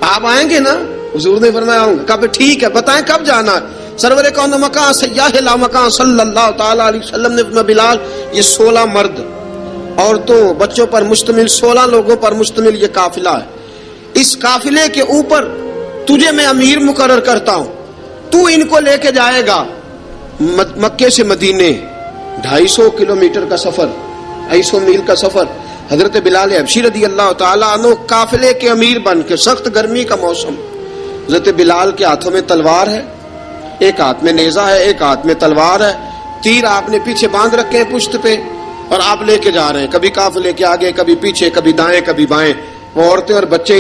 آپ آئیں گے نا؟ حضور نے فرمایا آؤں گا. کہا ٹھیک ہے بتائیں کب جانا ہے. سرور کون مکان سیاح لا مکان صلی اللہ تعالی علیہ وسلم نے فرمایا بلال یہ 16 مرد، عورتوں، بچوں پر مشتمل 16 لوگوں پر مشتمل یہ قافلہ ہے. اس قافلے کے اوپر تجھے میں امیر مقرر کرتا ہوں، تو ان کو لے کے جائے گا مکے سے مدینے 250 کلومیٹر کا سفر، 250 میل کا سفر. حضرت بلال حبشی رضی اللہ تعالیٰ عنہ قافلے کے امیر بن کے، سخت گرمی کا موسم، حضرت بلال کے ہاتھوں میں تلوار ہے، ایک ہاتھ میں نیزہ ہے، ایک ہاتھ میں تلوار ہے، تیر آپ نے پیچھے باندھ رکھے ہیں پشت پہ، اور آپ لے کے جا رہے ہیں، کبھی قافلے کے آگے، کبھی پیچھے، کبھی دائیں کبھی بائیں. وہ عورتیں اور بچے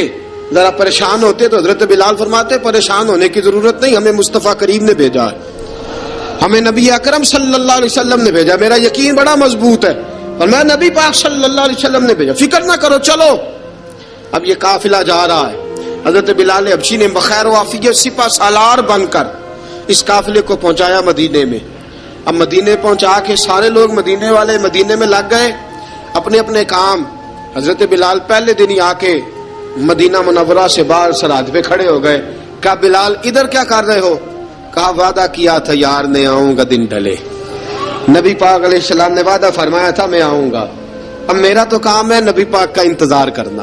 ذرا پریشان ہوتے تو حضرت بلال فرماتے پریشان ہونے کی ضرورت نہیں، ہمیں مصطفیٰ کریم نے بھیجا ہے، ہمیں نبی اکرم صلی اللہ علیہ وسلم نے بھیجا، میرا یقین بڑا مضبوط ہے، اور میں نبی پاک صلی اللہ علیہ وسلم نے بھیجا، فکر نہ کرو چلو. اب یہ قافلہ جا رہا ہے. حضرت بلال حبشی نے بخیر و عافیت سپہ سالار بن کر اس قافلے کو پہنچایا مدینے میں. اب مدینے پہنچا کے سارے لوگ مدینے والے مدینے میں لگ گئے اپنے اپنے کام. حضرت بلال پہلے دن ہی آ کے مدینہ منورہ سے باہر سرحد پہ کھڑے ہو گئے. کہا بلال ادھر کیا کر رہے ہو؟ کہا وعدہ کیا تھا یار نے آؤں گا دن ڈھلے، نبی پاک علیہ السلام نے وعدہ فرمایا تھا میں آؤں گا. اب میرا تو کام ہے نبی پاک کا انتظار کرنا،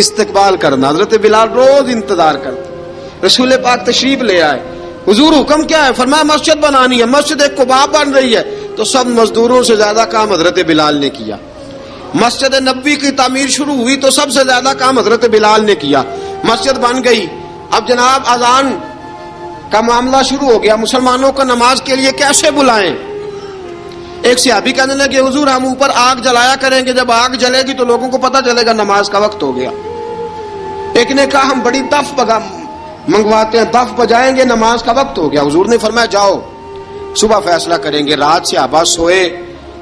استقبال کرنا. حضرت بلال روز انتظار کرتے. رسول پاک تشریف لے آئے. حضور حکم کیا ہے؟ فرمایا مسجد بنانی ہے. مسجد قباء بن رہی ہے تو سب مزدوروں سے زیادہ کام حضرت بلال نے کیا. مسجد نبوی کی تعمیر شروع ہوئی تو سب سے زیادہ کام حضرت بلال نے کیا. مسجد بن گئی. اب جناب اذان کا معاملہ شروع ہو گیا، مسلمانوں کو نماز کے لیے کیسے بلائیں؟ ایک صحابی کہنے لگے حضور ہم اوپر آگ جلایا کریں گے، جب آگ جلے گی تو لوگوں کو پتہ چلے گا نماز کا وقت ہو گیا. ایک نے کہا ہم بڑی دف منگواتے ہیں، دف بجائیں گے، نماز کا وقت ہو گیا. حضور نے فرمایا جاؤ صبح فیصلہ کریں گے. رات سے صحابہ سوئے.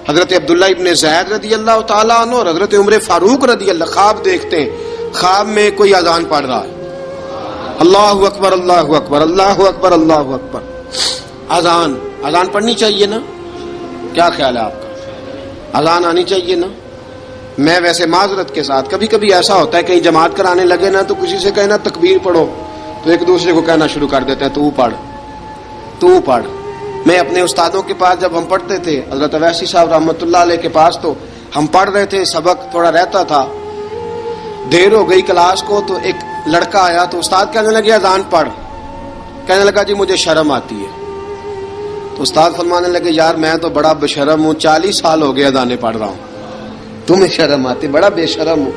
حضرت عبداللہ ابن زید رضی اللہ تعالیٰ عنہ اور حضرت عمر فاروق رضی اللہ خواب دیکھتے ہیں، خواب میں کوئی اذان پڑھ رہا ہے، اللہ اکبر اللہ اکبر اللہ اکبر اللہ اکبر. اذان پڑھنی چاہیے نا؟ کیا خیال ہے آپ کا؟ اذان آنی چاہیے نا؟ میں ویسے معذرت کے ساتھ کبھی کبھی ایسا ہوتا ہے کہیں جماعت کرانے لگے نا تو کسی سے کہنا تکبیر پڑھو تو ایک دوسرے کو کہنا شروع کر دیتے ہیں تو پڑھ. میں اپنے استادوں کے پاس جب ہم پڑھتے تھے حضرت اویسی صاحب رحمۃ اللہ علیہ کے پاس تو ہم پڑھ رہے تھے, سبق تھوڑا رہتا تھا, دیر ہو گئی کلاس کو تو ایک لڑکا آیا تو استاد کہنے لگے اذان پڑھ. کہنے لگا جی مجھے شرم آتی ہے. تو استاد فرمانے لگے یار میں تو بڑا بشرم ہوں, 40 سال ہو گئے اذانیں پڑھ رہا ہوں, تمہیں شرم آتی؟ بڑا بے شرم ہوں,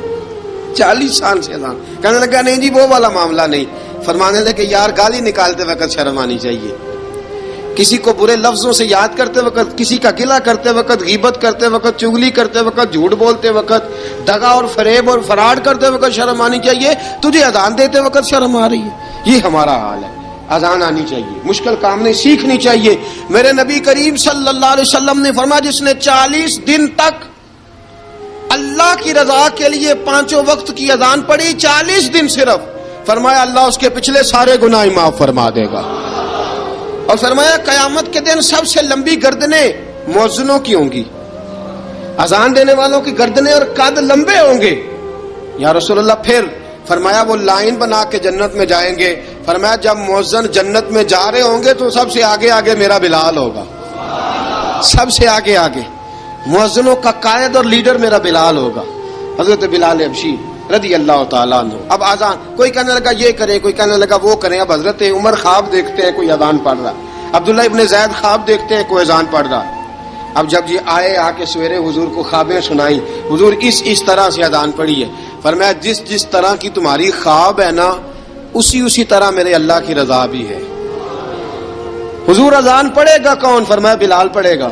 40 سال سے اذان. کہنے لگا نہیں جی وہ والا معاملہ نہیں. فرمانے لگے یار گالی نکالتے وقت شرم آنی چاہیے, کسی کو برے لفظوں سے یاد کرتے وقت, کسی کا گلہ کرتے وقت, غیبت کرتے وقت, چغلی کرتے وقت, جھوٹ بولتے وقت, دغا اور فریب اور فراڈ کرتے وقت شرم آنی چاہیے. تجھے اذان دیتے وقت شرم آ رہی ہے. یہ ہمارا حال ہے. اذان آنی چاہیے, مشکل کام نہیں, سیکھنی چاہیے. میرے نبی کریم صلی اللہ علیہ وسلم نے فرمایا جس نے 40 دن تک اللہ کی رضا کے لیے 5 وقت کی اذان پڑھی, 40 دن صرف, فرمایا اللہ اس کے پچھلے سارے گناہ معاف فرما دے گا. اور فرمایا قیامت کے دن سب سے لمبی گردنیں مؤذنوں کی ہوں گی, اذان دینے والوں کی گردنیں اور قد لمبے ہوں گے. یا رسول اللہ پھر؟ فرمایا وہ لائن بنا کے جنت میں جائیں گے. فرمایا جب مؤذن جنت میں جا رہے ہوں گے تو سب سے آگے آگے میرا بلال ہوگا, سب سے آگے آگے مؤذنوں کا قائد اور لیڈر میرا بلال ہوگا, حضرت بلال حبشی رضی اللہ تعالیٰ عنہ. اب اذان کوئی کہنے لگا یہ کریں, کوئی کہنے لگا وہ کریں. اب حضرت عمر خواب دیکھتے ہیں کوئی اذان پڑھ رہا, عبداللہ ابن زید خواب دیکھتے ہیں کوئی اذان پڑھ رہا. اب جب یہ آئے آ کے سویرے حضور کو خوابیں سنائی, حضور اس طرح سے اذان پڑھی ہے. فرمایا جس طرح کی تمہاری خواب ہے نا اسی طرح میرے اللہ کی رضا بھی ہے. حضور اذان پڑھے گا کون؟ فرمایا بلال پڑھے گا.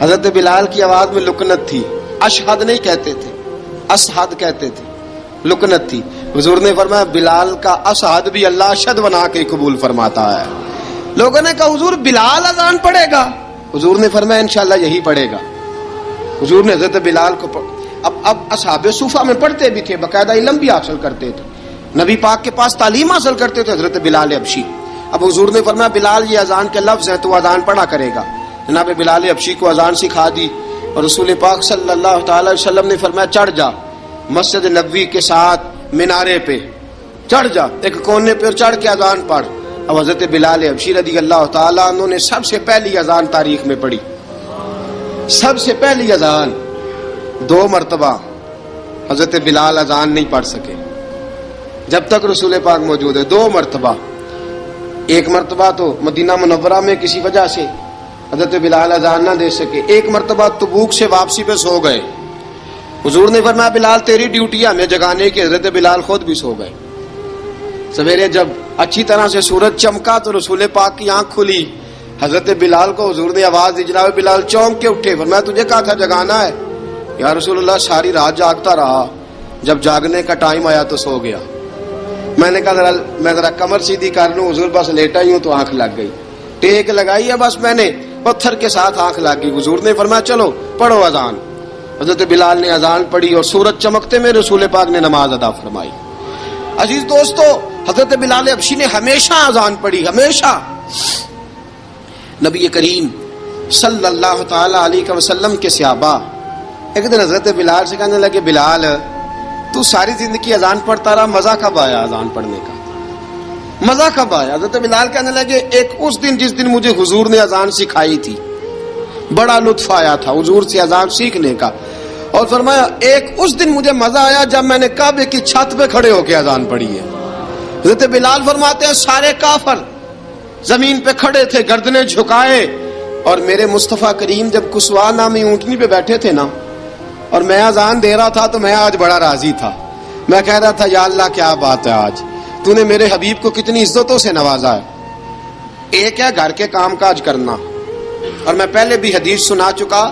حضرت بلال کی آواز میں لکنت تھی, اشہد نہیں کہتے تھے, اسحد کہتے تھے, لکنت تھی. حضور نے فرمایا بلال کا اسحد بھی اللہ اشہد بنا کے قبول فرماتا ہے. لوگوں نے کہا حضور بلال اذان پڑھے گا؟ حضور نے فرمایا انشاءاللہ یہی پڑھے گا. حضور نے حضرت بلال کو اب اصحاب صوفہ میں پڑھتے بھی تھے, باقاعدہ علم بھی حاصل کرتے تھے, نبی پاک کے پاس تعلیم حاصل کرتے تھے, حضرت بلال حبشی. اب حضور نے فرمایا بلال یہ اذان کے لفظ ہیں تو اذان پڑھا کرے گا. جناب بلال حبشی کو اذان سکھا دی اور رسول پاک صلی اللہ تعالی وسلم نے فرمایا چڑھ جا مسجد نبوی کے ساتھ مینارے پہ, چڑھ جا ایک کونے پہ اور چڑھ کے اذان پڑھ. اب حضرت بلال حبشی رضی اللہ تعالیٰ عنہ نے سب سے پہلی اذان تاریخ میں پڑھی, سب سے پہلی اذان. 2 مرتبہ حضرت بلال اذان نہیں پڑھ سکے جب تک رسول پاک موجود ہے. 2 مرتبہ, ایک مرتبہ تو مدینہ منورہ میں کسی وجہ سے حضرت بلال اذان نہ دے سکے, ایک مرتبہ تبوک سے واپسی پہ سو گئے. حضور نے فرمایا بلال تیری ڈیوٹی ہے ہمیں جگانے کی. حضرت بلال خود بھی سو گئے. سویرے جب اچھی طرح سے سورج چمکا تو رسول پاک کی آنکھ کھلی. حضرت بلال کو حضور نے آواز دی, جناب بلال چونک کے اٹھے. فرمایا تجھے کہا تھا جگانا ہے. یا رسول اللہ ساری رات جاگتا رہا, جب جاگنے کا ٹائم آیا تو سو گیا. میں نے کہا میں ذرا کمر سیدھی کر لوں. حضور بس لیٹا ہی ہوں تو آنکھ لگ گئی, ٹیک لگائی ہے بس میں نے, پتھر کے ساتھ آنکھ لگ گئی. حضور نے فرمایا چلو پڑھو اذان. حضرت بلال نے اذان پڑھی اور سورج چمکتے میں رسول پاک نے نماز ادا فرمائی. عزیز دوستو حضرت بلال حبشی نے ہمیشہ اذان پڑھی, ہمیشہ. نبی کریم صلی اللہ تعالی علیہ وسلم کے صحابہ ایک دن حضرت بلال سے کہنے لگے بلال تو ساری زندگی اذان پڑھتا رہا, مزہ کب آیا اذان پڑھنے کا, مزہ کب آیا؟ حضرت بلال کہنے لگے ایک اس دن جس دن مجھے حضور نے اذان سکھائی تھی بڑا لطف آیا تھا حضور سے اذان سیکھنے کا. اور فرمایا ایک اس دن مجھے مزہ آیا جب میں نے کعبے کی چھت پہ کھڑے ہو کے اذان پڑھی ہے. حضرت بلال فرماتے ہیں سارے کافر زمین پہ کھڑے تھے گردنیں جھکائے, اور میرے مصطفیٰ کریم جب کسوا نامی اونٹنی پہ بیٹھے تھے نا اور میں اذان دے رہا تھا تو میں آج بڑا راضی تھا. میں کہہ رہا تھا یا اللہ کیا بات ہے, آج تو نے میرے حبیب کو کتنی عزتوں سے نوازا ہے. ایک ہے گھر کے کام کاج کرنا, اور میں پہلے بھی حدیث سنا چکا,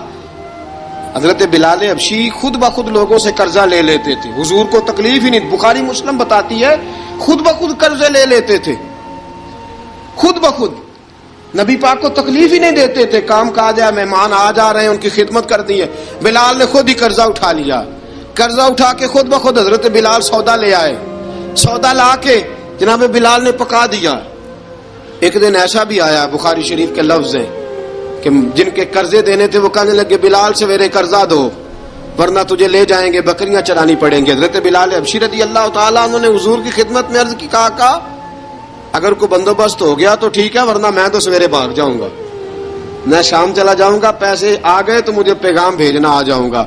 حضرت بلال حبشی خود بخود لوگوں سے قرضہ لے لیتے تھے, حضور کو تکلیف ہی نہیں. بخاری مسلم بتاتی ہے خود بخود قرضے لے لیتے تھے, خود بخود. نبی پاک کو تکلیف ہی نہیں دیتے تھے, کام کاج ہے, مہمان آ جا رہے ہیں ان کی خدمت کر دی ہے. بلال نے خود ہی قرضہ اٹھا لیا, قرضہ اٹھا کے خود بخود حضرت بلال سودا لے آئے, سودا لا کے جناب بلال نے پکا دیا. ایک دن ایسا بھی آیا بخاری شریف کے لفظ ہیں کہ جن کے قرضے دینے تھے وہ کہنے لگے بلال سویرے قرضہ دو, ورنہ تجھے لے جائیں گے، بکریاں چرانی پڑیں گے۔ حضرت بلال حبشی رضی اللہ تعالیٰ عنہ نے حضور کی خدمت میں عرض کی، کہا اگر کوئی بندوبست ہو گیا تو ٹھیک ہے، ورنہ میں تو سویرے بھاگ جاؤں گا، میں شام چلا جاؤں گا، پیسے آ گئے تو مجھے پیغام بھیجنا، آ جاؤں گا۔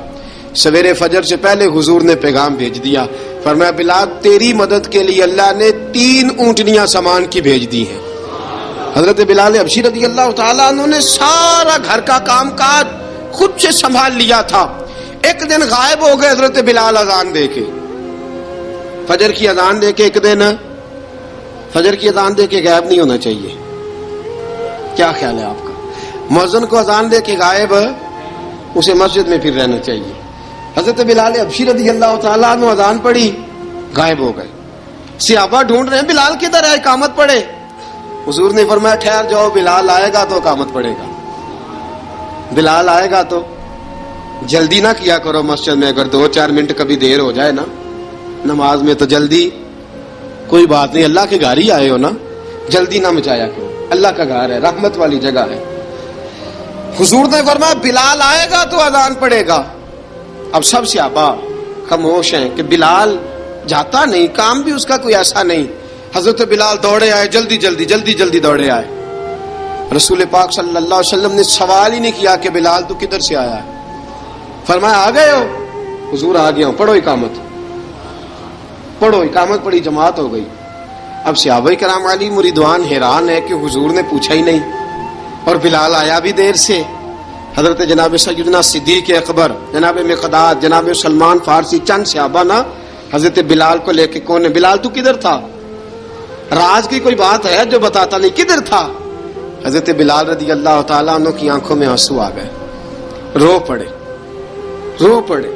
سویرے فجر سے پہلے حضور نے پیغام بھیج دیا، فرمایا بلال تیری مدد کے لیے اللہ نے 3 اونٹنیاں سامان کی بھیج دی ہیں۔ حضرت بلال حبشی رضی اللہ تعالیٰ عنہ نے سارا گھر کا کام کاج خود سے سنبھال لیا تھا۔ ایک دن غائب ہو گئے حضرت بلال اذان دے کے، فجر کی اذان دے کے، ایک دن فجر کی اذان دے کے غائب نہیں ہونا چاہیے، کیا خیال ہے آپ کا؟ مؤذن کو اذان دے کے غائب، اسے مسجد میں پھر رہنا چاہیے۔ حضرت بلال حبشی رضی اللہ تعالیٰ عنہ اذان پڑھی، غائب ہو گئے۔ صحابہ ڈھونڈ رہے ہیں بلال کدھر ہے، اقامت پڑھے۔ حضور نے فرمایا ٹھہر جاؤ، بلال آئے گا تو اقامت پڑھے گا، بلال آئے گا تو۔ جلدی نہ کیا کرو مسجد میں، اگر 2-4 منٹ کبھی دیر ہو جائے نا نماز میں تو جلدی، کوئی بات نہیں، اللہ کے گھر ہی آئے ہو نا، جلدی نہ مچایا کرو، اللہ کا گھر ہے، رحمت والی جگہ ہے۔ حضور نے فرمایا بلال آئے گا تو اذان پڑے گا۔ اب سب صحابہ خاموش ہیں کہ بلال جاتا نہیں، کام بھی اس کا کوئی ایسا نہیں۔ حضرت بلال دوڑے آئے، جلدی جلدی جلدی جلدی دوڑے آئے۔ رسول پاک صلی اللہ علیہ وسلم نے سوال ہی نہیں کیا کہ بلال تو کدھر سے آیا ہے، فرمایا آ گئے ہو؟ حضور آ گیا ہوں، پڑھو اقامت، پڑھو اقامت پڑھی، جماعت ہو گئی۔ اب صحابہ کرام علیہ مریدوان حیران ہے کہ حضور نے پوچھا ہی نہیں اور بلال آیا بھی دیر سے۔ حضرت جناب سیدنا صدیق اکبر، جناب مقداد، جناب سلمان فارسی، چند صحابہ نا حضرت بلال کو لے کے، کون ہے بلال تو کدھر تھا؟ راز کی کوئی بات ہے جو بتاتا نہیں، کدھر تھا؟ حضرت بلال رضی اللہ تعالیٰ عنہ کی آنکھوں میں آنسو آ گئے، رو پڑے، رو پڑے۔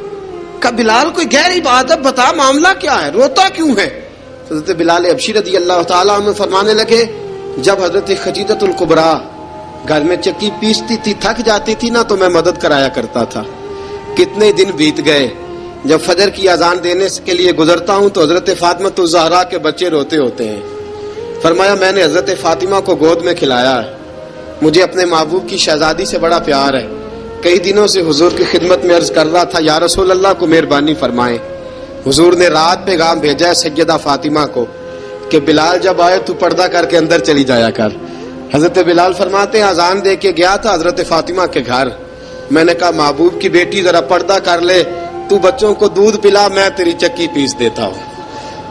کہ بلال کوئی گہری بات ہے، بتا معاملہ کیا ہے، روتا کیوں ہے؟ حضرت بلال حبشی رضی اللہ تعالیٰ عنہ فرمانے لگے جب حضرت خدیجہ الکبریٰ گھر میں چکی پیستی تھی، تھک جاتی تھی نا تو میں مدد کرایا کرتا تھا۔ کتنے دن بیت گئے، جب فجر کی اذان دینے کے لیے گزرتا ہوں تو حضرت فاطمہ الزہرا کے بچے روتے ہوتے ہیں۔ فرمایا میں نے حضرت فاطمہ کو گود میں کھلایا ہے، مجھے اپنے محبوب کی شہزادی سے بڑا پیار ہے۔ کئی دنوں سے حضور کی خدمت میں عرض کر رہا تھا یا رسول اللہ کو مہربانی فرمائیں۔ حضور نے رات پیغام بھیجا ہے سیدہ فاطمہ کو کہ بلال جب آئے تو پردہ کر کے اندر چلی جایا کر۔ حضرت بلال فرماتے ہیں اذان دے کے گیا تھا حضرت فاطمہ کے گھر، میں نے کہا محبوب کی بیٹی ذرا پردہ کر لے، تو بچوں کو دودھ پلا، میں تیری چکی پیس دیتا ہوں۔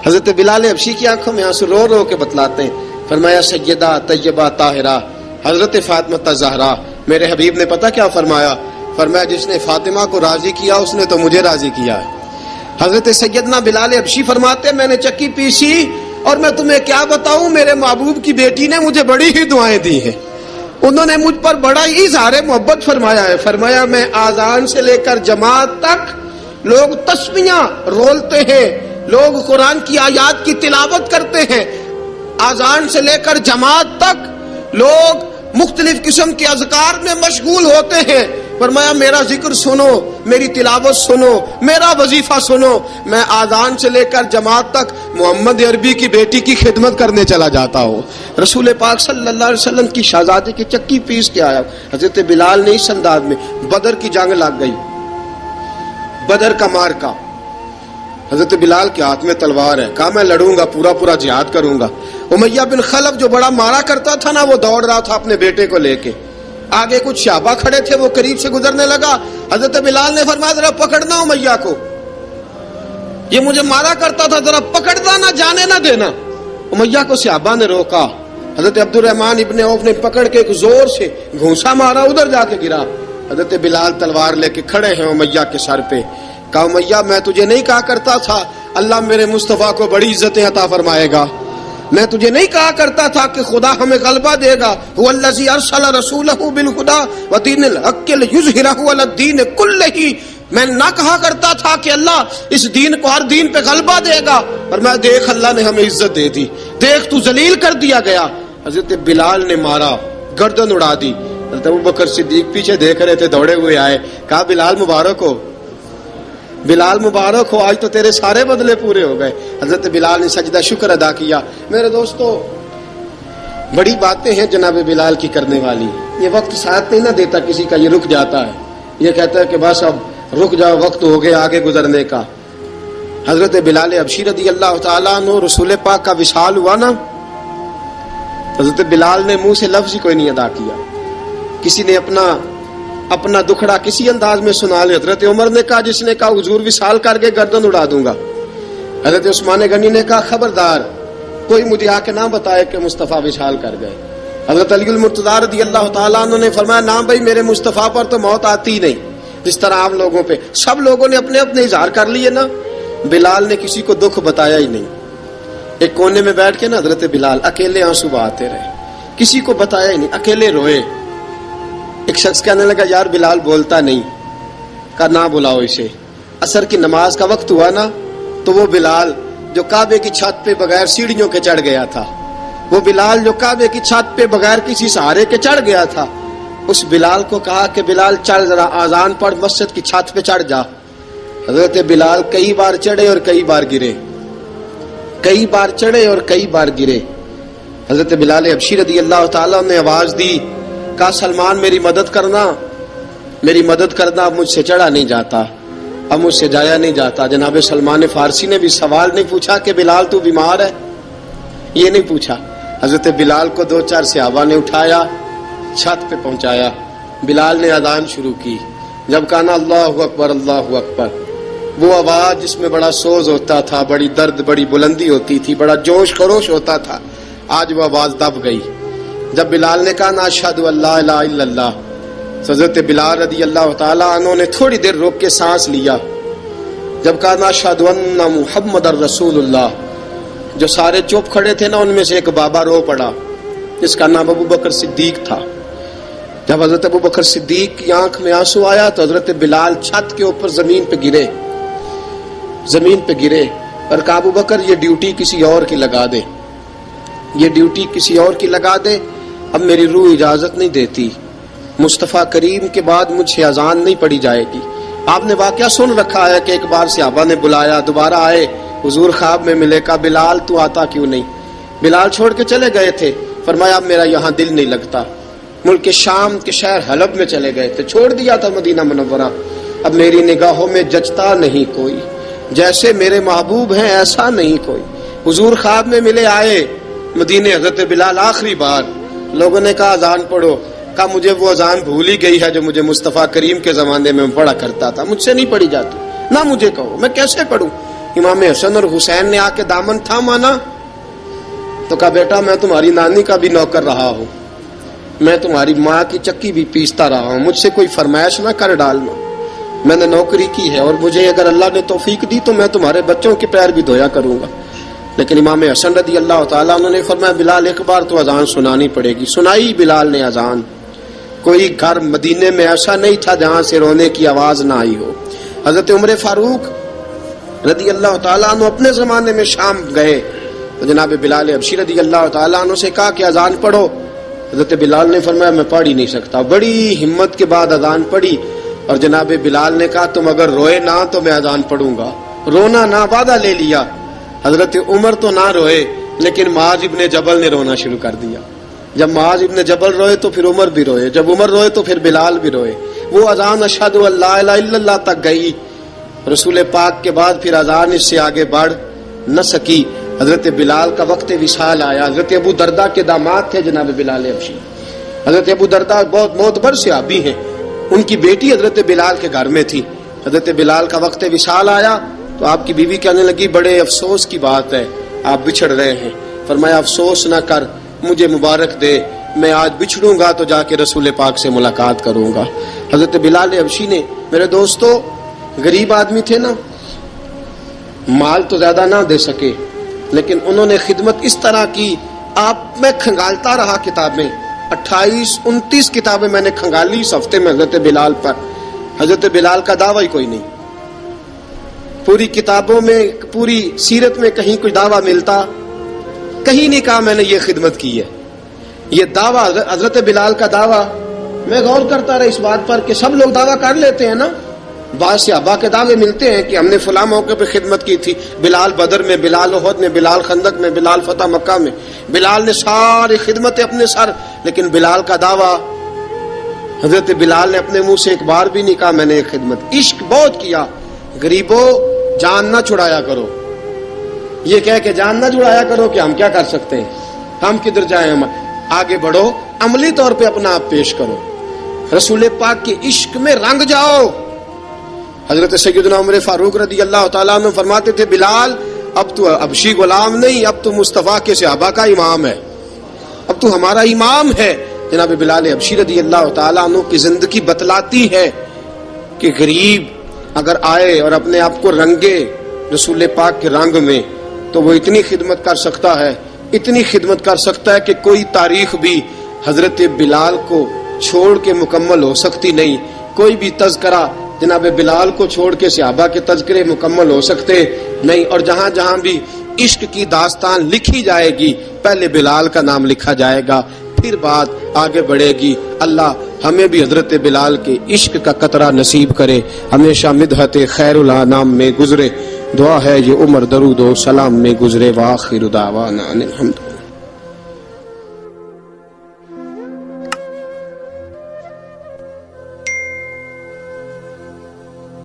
حضرت بلال حبشی کی آنکھوں میں آنسو رو رو کے بتلاتے ہیں، فرمایا سیدہ طیبہ طاہرہ حضرت فاطمہ الزہرا، میرے حبیب نے پتہ کیا فرمایا؟ فرمایا جس نے فاطمہ کو راضی کیا اس نے تو مجھے راضی کیا ہے۔ حضرت سیدنا بلال حبشی فرماتے ہیں میں نے چکی پیسی اور میں تمہیں کیا بتاؤں، میرے محبوب کی بیٹی نے مجھے بڑی ہی دعائیں دی ہیں، انہوں نے مجھ پر بڑا ہی اظہار محبت فرمایا ہے۔ فرمایا میں آذان سے لے کر جماعت تک لوگ تسبیحاں رولتے ہیں، لوگ قرآن کی آیات کی تلاوت کرتے ہیں، آذان سے لے کر جماعت تک لوگ مختلف قسم کے اذکار میں مشغول ہوتے ہیں۔ فرمایا میرا ذکر سنو، میری تلاوت سنو، میرا وظیفہ سنو، میں آذان سے لے کر جماعت تک محمد عربی کی بیٹی کی خدمت کرنے چلا جاتا ہوں۔ رسول پاک صلی اللہ علیہ وسلم کی شہزادی کی چکی پیس کے آیا۔ حضرت بلال نے اس انداز میں، بدر کی جنگ لگ گئی، بدر کا مارکا، حضرت بلال کے ہاتھ میں تلوار ہے، کہا میں لڑوں گا، پورا پورا جہاد کروں گا۔ امیہ بن خلف جو بڑا مارا کرتا تھا نا، وہ دوڑ رہا تھا اپنے بیٹے کو لے کے، آگے کچھ صحابہ کھڑے تھے، وہ قریب سے گزرنے لگا، حضرت بلال نے فرمایا ذرا پکڑنا امیہ کو، یہ مجھے مارا کرتا تھا، ذرا پکڑنا، نہ جانے نہ دینا۔ امیہ کو صحابہ نے روکا، حضرت عبد الرحمن ابن عوف نے پکڑ کے ایک زور سے گھونسا مارا، ادھر جا کے گرا۔ حضرت بلال تلوار لے کے کھڑے ہیں امیہ کے سر پہ، کہا امیہ میں تجھے نہیں کہا کرتا تھا اللہ میرے مصطفیٰ کو بڑی عزتیں عطا فرمائے گا، میں تجھے نہیں کہا کرتا تھا کہ خدا ہمیں غلبہ دے گا، هو الذی ارسل رسولہ بالہدی ودین الحق لیظہرہ علی الدین کلہ، میں نہ کہا کرتا تھا کہ اللہ اس دین کو ہر دین پہ غلبہ دے گا، اور میں دیکھ اللہ نے ہمیں عزت دے دی، دیکھ تو ذلیل کر دیا گیا۔ حضرت بلال نے مارا، گردن اڑا دی۔ حضرت ابوبکر صدیق پیچھے دیکھ رہے تھے، دوڑے ہوئے آئے، کہا بلال مبارک ہو، بلال مبارک ہو، آج تو تیرے سارے بدلے پورے ہو گئے۔ حضرت بلال نے سجدہ شکر ادا کیا۔ میرے دوستو بڑی باتیں ہیں جناب بلال کی کرنے والی، یہ وقت ساتھ نہیں نہ دیتا کسی کا، یہ رک جاتا ہے، یہ کہتا ہے کہ بس اب رک جاؤ وقت ہو گیا آگے گزرنے کا. حضرت بلال حبشی رضی اللہ تعالیٰ عنہ رسول پاک کا وصال ہوا نا، حضرت بلال نے منہ سے لفظ ہی کوئی نہیں ادا کیا. کسی نے اپنا دکھڑا کسی انداز میں سنا لیا. حضرت عمر نے کہا، جس نے کہا حضور وصال کر کے گردن اڑا دوں گا. حضرت عثمان غنی نے کہا خبردار کوئی مجھے آ کے نہ بتائے کہ مصطفیٰ وصال کر گئے. حضرت علی المرتضیٰ رضی اللہ تعالیٰ عنہ نے فرمایا نہ بھائی میرے مصطفیٰ پر تو موت آتی ہی نہیں. جس طرح عام لوگوں پہ سب لوگوں نے اپنے اپنے اظہار کر لیے نا، بلال نے کسی کو دکھ بتایا ہی نہیں. ایک کونے میں بیٹھ کے نا حضرت بلال اکیلے آنسو بہاتے رہے، کسی کو بتایا ہی نہیں، اکیلے روئے. ایک شخص کہنے لگا یار بلال بولتا نہیں. کہا نہ بلاؤ اسے. عصر کی نماز کا وقت ہوا نا تو وہ بلال جو کعبے کی چھت پہ بغیر سیڑھیوں کے چڑھ گیا تھا، وہ بلال جو کعبے کی چھت پہ بغیر کسی سہارے کے چڑھ گیا تھا، اس بلال کو کہا کہ بلال چڑھ ذرا آذان پڑھ مسجد کی چھت پہ چڑھ جا. حضرت بلال کئی بار چڑھے اور کئی بار گرے، کئی بار چڑھے اور کئی بار گرے. حضرت بلال حبشی رضی اللہ تعالیٰ نے آواز دی، کہا سلمان میری مدد کرنا، میری مدد کرنا. اب مجھ سے چڑھا نہیں جاتا، اب مجھ سے جایا نہیں جاتا. جناب سلمان فارسی نے بھی سوال نہیں پوچھا کہ بلال تو بیمار ہے، یہ نہیں پوچھا. حضرت بلال کو 2-4 صحابہ نے اٹھایا، چھت پہ پہنچایا. بلال نے اذان شروع کی. جب کہا نا اللہ اکبر اللہ اکبر، وہ آواز جس میں بڑا سوز ہوتا تھا، بڑی درد، بڑی بلندی ہوتی تھی، بڑا جوش خروش ہوتا تھا، آج وہ آواز دب گئی. جب بلال نے کہا نا اشہد ان لا الہ الا اللہ، حضرت بلال رضی اللہ تعالیٰ عنہ نے تھوڑی دیر روک کے سانس لیا. جب کہا نا اشہد ان محمد الرسول اللہ، جو سارے چپ کھڑے تھے نا ان میں سے ایک بابا رو پڑا جس کا نام ابو بکر صدیق تھا. جب حضرت ابو بکر صدیق کی آنکھ میں آنسو آیا تو حضرت بلال چھت کے اوپر زمین پہ گرے، زمین پہ گرے اور کہا ابو بکر یہ ڈیوٹی کسی اور کی لگا دے، یہ ڈیوٹی کسی اور کی لگا دے، اب میری روح اجازت نہیں دیتی، مصطفیٰ کریم کے بعد مجھ سے اذان نہیں پڑھی جائے گی. آپ نے واقعہ سن رکھا ہے کہ ایک بار صحابہ نے بلایا، دوبارہ آئے، حضور خواب میں ملے. کہا بلال تو آتا کیوں نہیں؟ بلال چھوڑ کے چلے گئے تھے. فرمایا اب میرا یہاں دل نہیں لگتا. ملک شام کے شہر حلب میں چلے گئے تھے، چھوڑ دیا تھا مدینہ منورہ. اب میری نگاہوں میں جچتا نہیں کوئی، جیسے میرے محبوب ہیں ایسا نہیں کوئی. حضور خواب میں ملے، آئے مدینے. حضرت بلال آخری بار، لوگوں نے کہا اذان پڑھو. کہا مجھے وہ اذان بھول ہی گئی ہے جو مجھے مصطفیٰ کریم کے زمانے میں پڑھا کرتا تھا، مجھ سے نہیں پڑھی جاتی. نہ مجھے کہو، میں کیسے پڑھوں؟ امام حسن اور حسین نے آ کے دامن تھاما نا تو کہا بیٹا میں تمہاری نانی کا بھی نوکر رہا ہوں، میں تمہاری ماں کی چکی بھی پیستا رہا ہوں، مجھ سے کوئی فرمائش نہ کر ڈالنا. میں نے نوکری کی ہے اور مجھے اگر اللہ نے توفیق دی تو میں تمہارے بچوں کے پیر بھی دھویا کروں گا. لیکن امام حسن رضی اللہ تعالیٰ عنہ نے فرمایا بلال ایک بار تو اذان سنانی پڑے گی. سنائی بلال نے اذان. کوئی گھر مدینے میں ایسا نہیں تھا جہاں سے رونے کی آواز نہ آئی ہو. حضرت عمر فاروق رضی اللہ تعالیٰ عنہ اپنے زمانے میں شام گئے تو جناب بلال حبشی رضی اللہ تعالیٰ عنہ سے کہا کہ اذان پڑھو. حضرت بلال نے فرمایا میں پڑھ ہی نہیں سکتا. بڑی ہمت کے بعد اذان پڑھی اور جناب بلال نے کہا تم اگر روئے نہ تو میں اذان پڑھوں گا. رونا نہ، وعدہ لے لیا. حضرت عمر تو نہ روئے لیکن معاذ ابن جبل نے رونا شروع کر دیا. جب معاذ ابن جبل روئے تو پھر عمر بھی روئے، جب عمر روئے تو پھر بلال بھی روئے. وہ اذان اشہد ان لا الہ الا اللہ تک گئی. رسول پاک کے بعد پھر اذان اس سے آگے بڑھ نہ سکی. حضرت بلال کا وقت وصال آیا. حضرت ابو درداء کے داماد تھے جناب بلال حبشی. حضرت ابو درداء بہت معتبر صحابی ہیں، ان کی بیٹی حضرت بلال کے گھر میں تھی. حضرت بلال کا وقت وصال آیا تو آپ کی بیوی کہنے لگی بڑے افسوس کی بات ہے، آپ بچھڑ رہے ہیں. فرمایا افسوس نہ کر، مجھے مبارک دے، میں آج بچھڑوں گا تو جا کے رسول پاک سے ملاقات کروں گا. حضرت بلال حبشی نے، میرے دوستو، غریب آدمی تھے نا، مال تو زیادہ نہ دے سکے لیکن انہوں نے خدمت اس طرح کی. آپ میں کھنگالتا رہا کتابیں، 28-29 کتابیں میں نے کھنگالی اس ہفتے میں حضرت بلال پر. حضرت بلال کا دعویٰ ہی کوئی نہیں. پوری کتابوں میں، پوری سیرت میں کہیں کوئی دعویٰ ملتا؟ کہیں نہیں کہا میں نے یہ خدمت کی ہے. یہ دعویٰ حضرت بلال کا دعویٰ، میں غور کرتا رہا اس بات پر کہ سب لوگ دعویٰ کر لیتے ہیں نا. بعض صحابہ کے دعوے ملتے ہیں کہ ہم نے فلاں موقع پہ خدمت کی تھی، بلال بدر میں، بلال احد میں، بلال خندق میں، بلال فتح مکہ میں. بلال نے ساری خدمتیں اپنے سر، لیکن بلال کا دعویٰ حضرت بلال نے اپنے منہ سے ایک بار بھی نہیں کہا میں نے خدمت. عشق بہت کیا. غریبوں جان نہ چھڑایا کرو. یہ کہہ کہ جان نہ چھڑایا کرو کہ ہم کیا کر سکتے ہیں, ہم کدھر جائیں, ہم آگے بڑھو, عملی طور پہ اپنا آپ پیش کرو. رسول پاک کے عشق میں رنگ جاؤ. حضرت سیدنا عمر فاروق رضی اللہ تعالیٰ عنہ فرماتے تھے بلال اب تو حبشی غلام نہیں, اب تو مصطفیٰ کے صحابہ کا امام ہے, اب تو ہمارا امام ہے. جناب بلال حبشی رضی اللہ تعالیٰ عنہ کی زندگی بتلاتی ہے کہ غریب اگر آئے اور اپنے آپ کو رنگے رسول پاک کے رنگ میں تو وہ اتنی خدمت کر سکتا ہے, اتنی خدمت کر سکتا ہے کہ کوئی تاریخ بھی حضرت بلال کو چھوڑ کے مکمل ہو سکتی نہیں. کوئی بھی تذکرہ جناب بلال کو چھوڑ کے صحابہ کے تذکرے مکمل ہو سکتے نہیں. اور جہاں جہاں بھی عشق کی داستان لکھی جائے گی پہلے بلال کا نام لکھا جائے گا, پھر بات آگے بڑھے گی. اللہ ہمیں بھی حضرت بلال کے عشق کا قطرہ نصیب کرے, ہمیشہ مدحت خیر الانام میں گزرے. دعا ہے یہ عمر درود و سلام میں گزرے. وآخر دعوانا ان الحمد